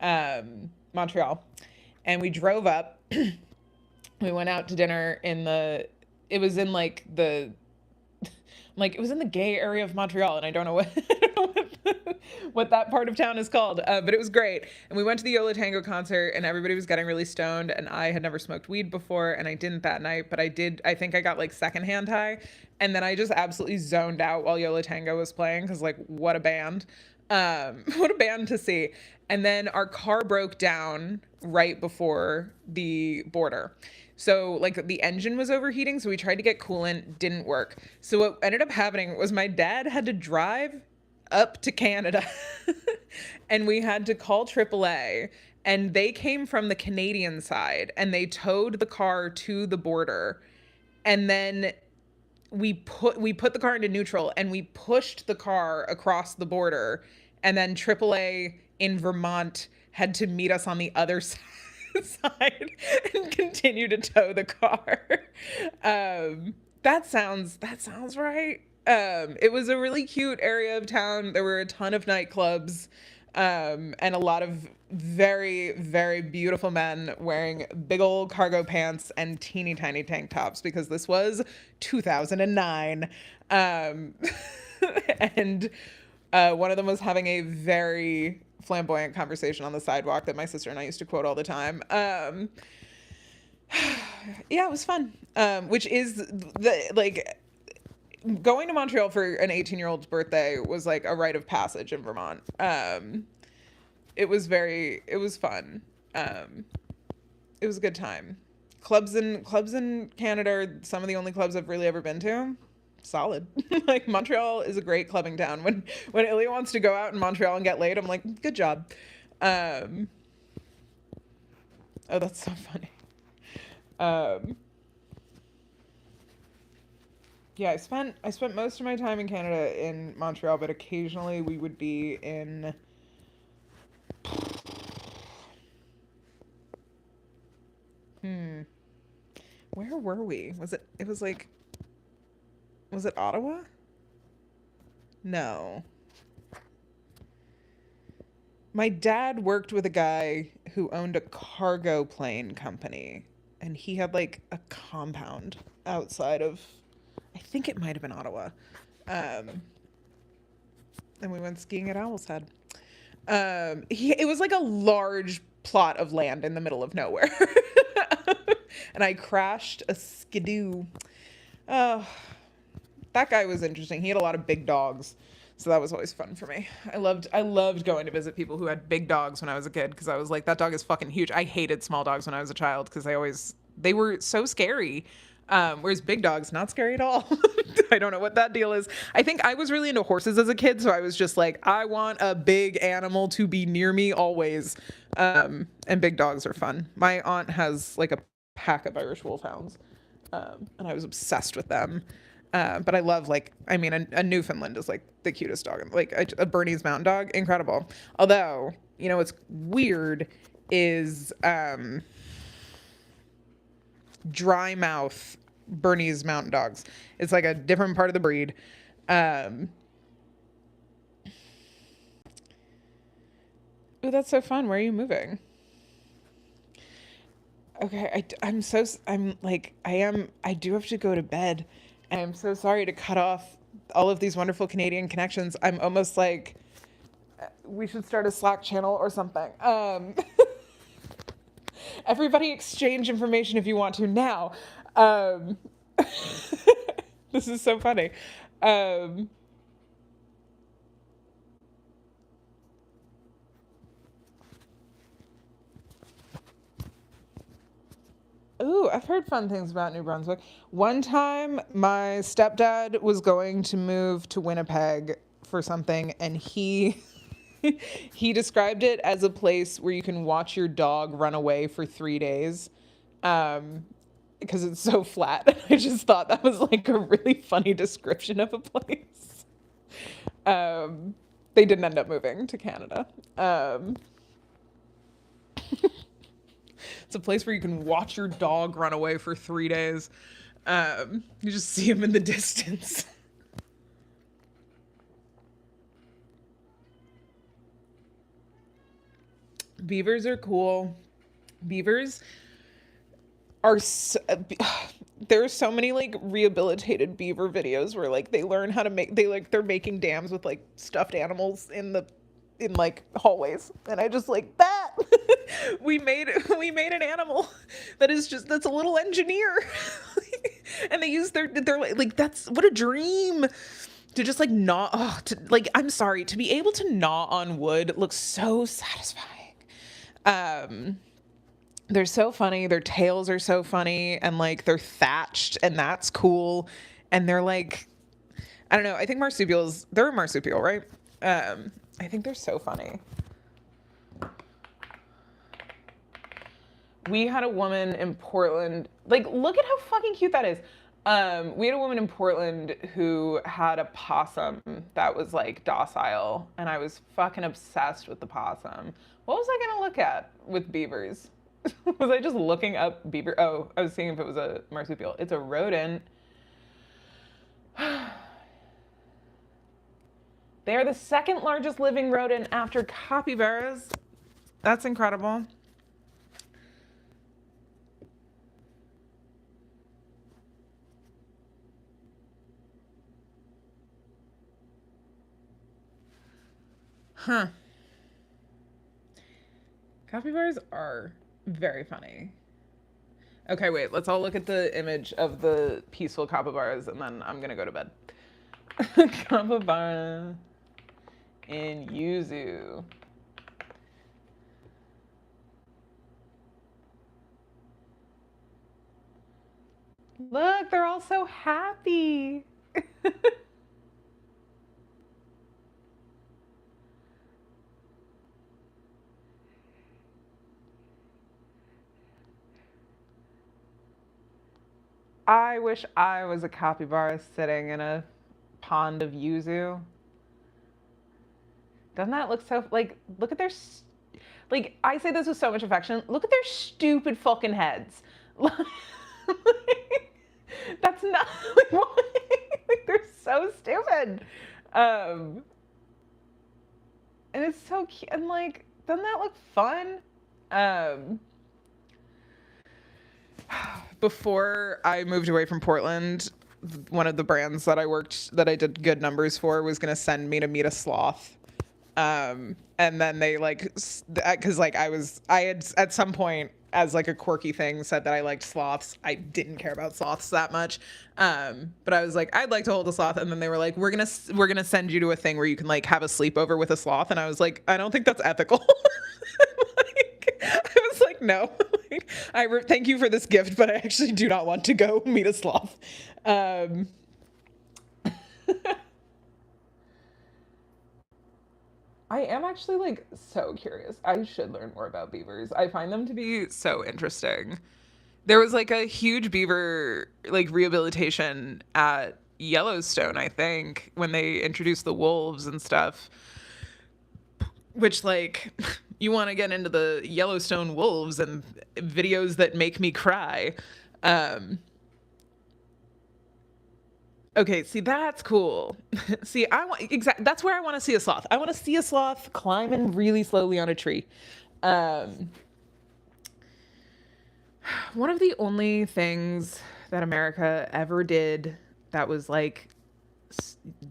Montreal. And we drove up. We went out to dinner it was in like it was in the gay area of Montreal, and I don't know what I don't know what that part of town is called, but it was great. And we went to the Yola Tango concert, and everybody was getting really stoned, and I had never smoked weed before, and I didn't that night, but I think I got like secondhand high, and then I just absolutely zoned out while Yola Tango was playing, because like, what a band. What a band to see. And then our car broke down right before the border. So like, the engine was overheating, so we tried to get coolant, didn't work. So what ended up happening was my dad had to drive up to Canada and we had to call AAA, and they came from the Canadian side and they towed the car to the border. And then we put the car into neutral and we pushed the car across the border, and then AAA in Vermont had to meet us on the other side and continue to tow the car. That sounds right. It was a really cute area of town. There were a ton of nightclubs, and a lot of very, very beautiful men wearing big old cargo pants and teeny tiny tank tops, because this was 2009. And one of them was having a very flamboyant conversation on the sidewalk that my sister and I used to quote all the time. Yeah, it was fun. Which is going to Montreal for an 18-year-old's birthday was like a rite of passage in Vermont. It was fun. It was a good time. Clubs in Canada are some of the only clubs I've really ever been to. Solid. Like, Montreal is a great clubbing town. When Ilya wants to go out in Montreal and get laid, I'm like, good job. Oh, that's so funny. Yeah, I spent most of my time in Canada in Montreal, but occasionally we would be in where were we? Was it Ottawa? No. My dad worked with a guy who owned a cargo plane company, and he had like a compound outside of, I think it might have been Ottawa. And we went skiing at Owl's Head. It was like a large plot of land in the middle of nowhere. And I crashed a Skidoo. Oh, that guy was interesting. He had a lot of big dogs, so that was always fun for me. I loved going to visit people who had big dogs when I was a kid, because I was like, that dog is fucking huge. I hated small dogs when I was a child because they were so scary. Whereas big dogs, not scary at all. I don't know what that deal is. I think I was really into horses as a kid, so I was just like, I want a big animal to be near me always. And big dogs are fun. My aunt has like a pack of Irish wolfhounds, and I was obsessed with them. But I love, like, I mean, a Newfoundland is like the cutest dog. Like a Bernese Mountain Dog, incredible. Although, you know, what's weird is dry mouth Bernese Mountain Dogs. It's like a different part of the breed. Oh, that's so fun. Where are you moving? Okay, I do have to go to bed. And I'm so sorry to cut off all of these wonderful Canadian connections. I'm almost like, we should start a Slack channel or something. Everybody exchange information if you want to now. Um, this is so funny. Um, Ooh, I've heard fun things about New Brunswick. One time, my stepdad was going to move to Winnipeg for something, and he he described it as a place where you can watch your dog run away for 3 days, because it's so flat. I just thought that was like a really funny description of a place. Um, they didn't end up moving to Canada. Um, It's a place where you can watch your dog run away for 3 days. You just see him in the distance. Beavers are cool. Beavers are so, there are so many like rehabilitated beaver videos where like they learn how to make they're making dams with like stuffed animals in like hallways, and I just like that. We made an animal that's a little engineer. And they use their like, that's what a dream to just like gnaw. Oh, to like, I'm sorry, to be able to gnaw on wood looks so satisfying. um they're so funny. Their tails are so funny, and like they're thatched, and that's cool. And they're like, I don't know. I think marsupials. They're a marsupial, right? I think they're so funny. We had a woman in Portland. Like, look at how fucking cute that is. We had a woman in Portland who had a possum that was like docile, and I was fucking obsessed with the possum. What was I gonna look at with beavers? Was I just looking up beaver? Oh, I was seeing if it was a marsupial. It's a rodent. They are the second largest living rodent after capybaras. That's incredible. Huh. Capybaras are very funny. Okay, wait, let's all look at the image of the peaceful capybaras, and then I'm gonna go to bed. Capybara in yuzu. Look, they're all so happy. I wish I was a capybara sitting in a pond of yuzu. Doesn't that look so, like, look at their, like, I say this with so much affection. Look at their stupid fucking heads. Like, that's not, like, why? Like, they're so stupid. Um, and it's so cute. And, like, doesn't that look fun? Um, Before I moved away from Portland, one of the brands that I did good numbers for was going to send me to meet a sloth. And then they like, because like I had at some point as like a quirky thing said that I liked sloths. I didn't care about sloths that much. But I was like, I'd like to hold a sloth. And then they were like, we're going to send you to a thing where you can like have a sleepover with a sloth. And I was like, I don't think that's ethical. Like, I was like, no. Like, thank you for this gift, but I actually do not want to go meet a sloth. Um, I am actually like so curious. I should learn more about beavers. I find them to be so interesting. There was like a huge beaver like rehabilitation at Yellowstone, I think, when they introduced the wolves and stuff. Which like you want to get into the Yellowstone wolves and videos that make me cry. Um Okay, see that's cool. See, I want that's where I want to see a sloth. I want to see a sloth climbing really slowly on a tree. Um One of the only things that America ever did that was like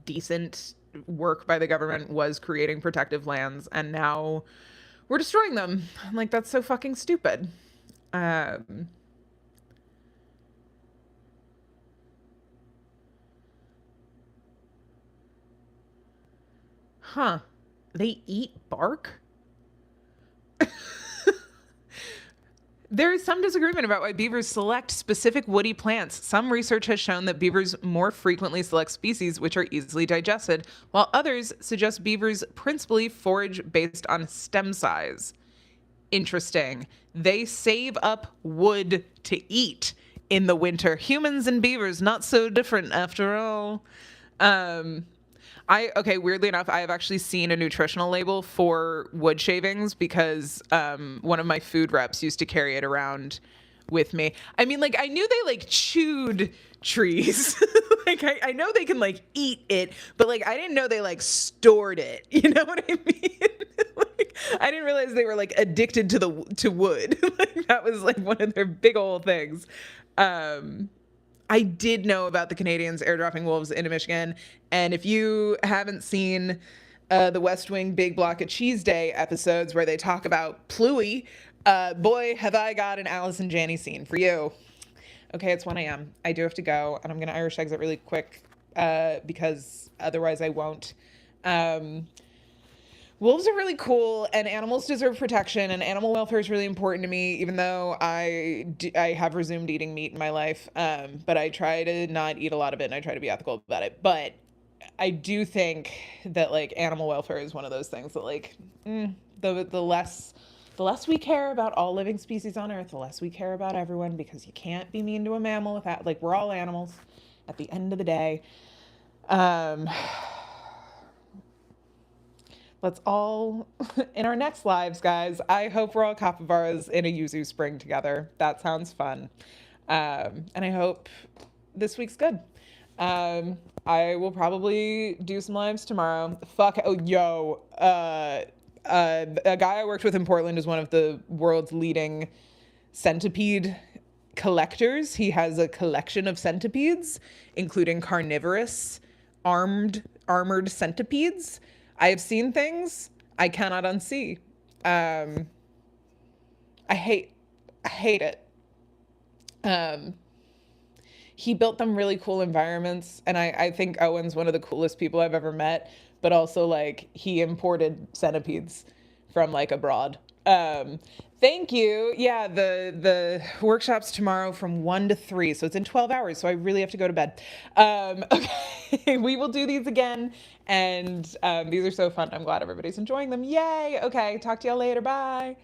decent work by the government was creating protective lands, and now we're destroying them. I'm like, that's so fucking stupid. Um, huh. They eat bark? There is some disagreement about why beavers select specific woody plants. Some research has shown that beavers more frequently select species which are easily digested, while others suggest beavers principally forage based on stem size. Interesting. They save up wood to eat in the winter. Humans and beavers, not so different after all. Um, okay, weirdly enough, I have actually seen a nutritional label for wood shavings because one of my food reps used to carry it around with me. I mean, like, I knew they like chewed trees. Like, I know they can like eat it, but like, I didn't know they like stored it. You know what I mean? Like, I didn't realize they were like addicted to wood. Like, that was like one of their big old things. Um, I did know about the Canadians airdropping wolves into Michigan. And if you haven't seen the West Wing Big Block of Cheese Day episodes where they talk about Pluie, boy, have I got an Alice and Janney scene for you. Okay, it's 1 a.m. I do have to go, and I'm going to Irish exit really quick because otherwise I won't. Wolves are really cool, and animals deserve protection, and animal welfare is really important to me, even though I have resumed eating meat in my life. But I try to not eat a lot of it, and I try to be ethical about it. But I do think that like animal welfare is one of those things that like the less we care about all living species on Earth, the less we care about everyone, because you can't be mean to a mammal without, like, we're all animals at the end of the day. Um, Let's all, in our next lives, guys, I hope we're all capybaras in a yuzu spring together. That sounds fun. And I hope this week's good. I will probably do some lives tomorrow. Fuck, oh, yo. A guy I worked with in Portland is one of the world's leading centipede collectors. He has a collection of centipedes, including carnivorous, armored centipedes. I have seen things I cannot unsee. I hate it. He built them really cool environments, and I think Owen's one of the coolest people I've ever met, but also like he imported centipedes from like abroad. Thank you. Yeah, the workshop's tomorrow from 1 to 3, so it's in 12 hours, so I really have to go to bed. Okay, we will do these again, and these are so fun. I'm glad everybody's enjoying them. Yay! Okay, talk to y'all later. Bye.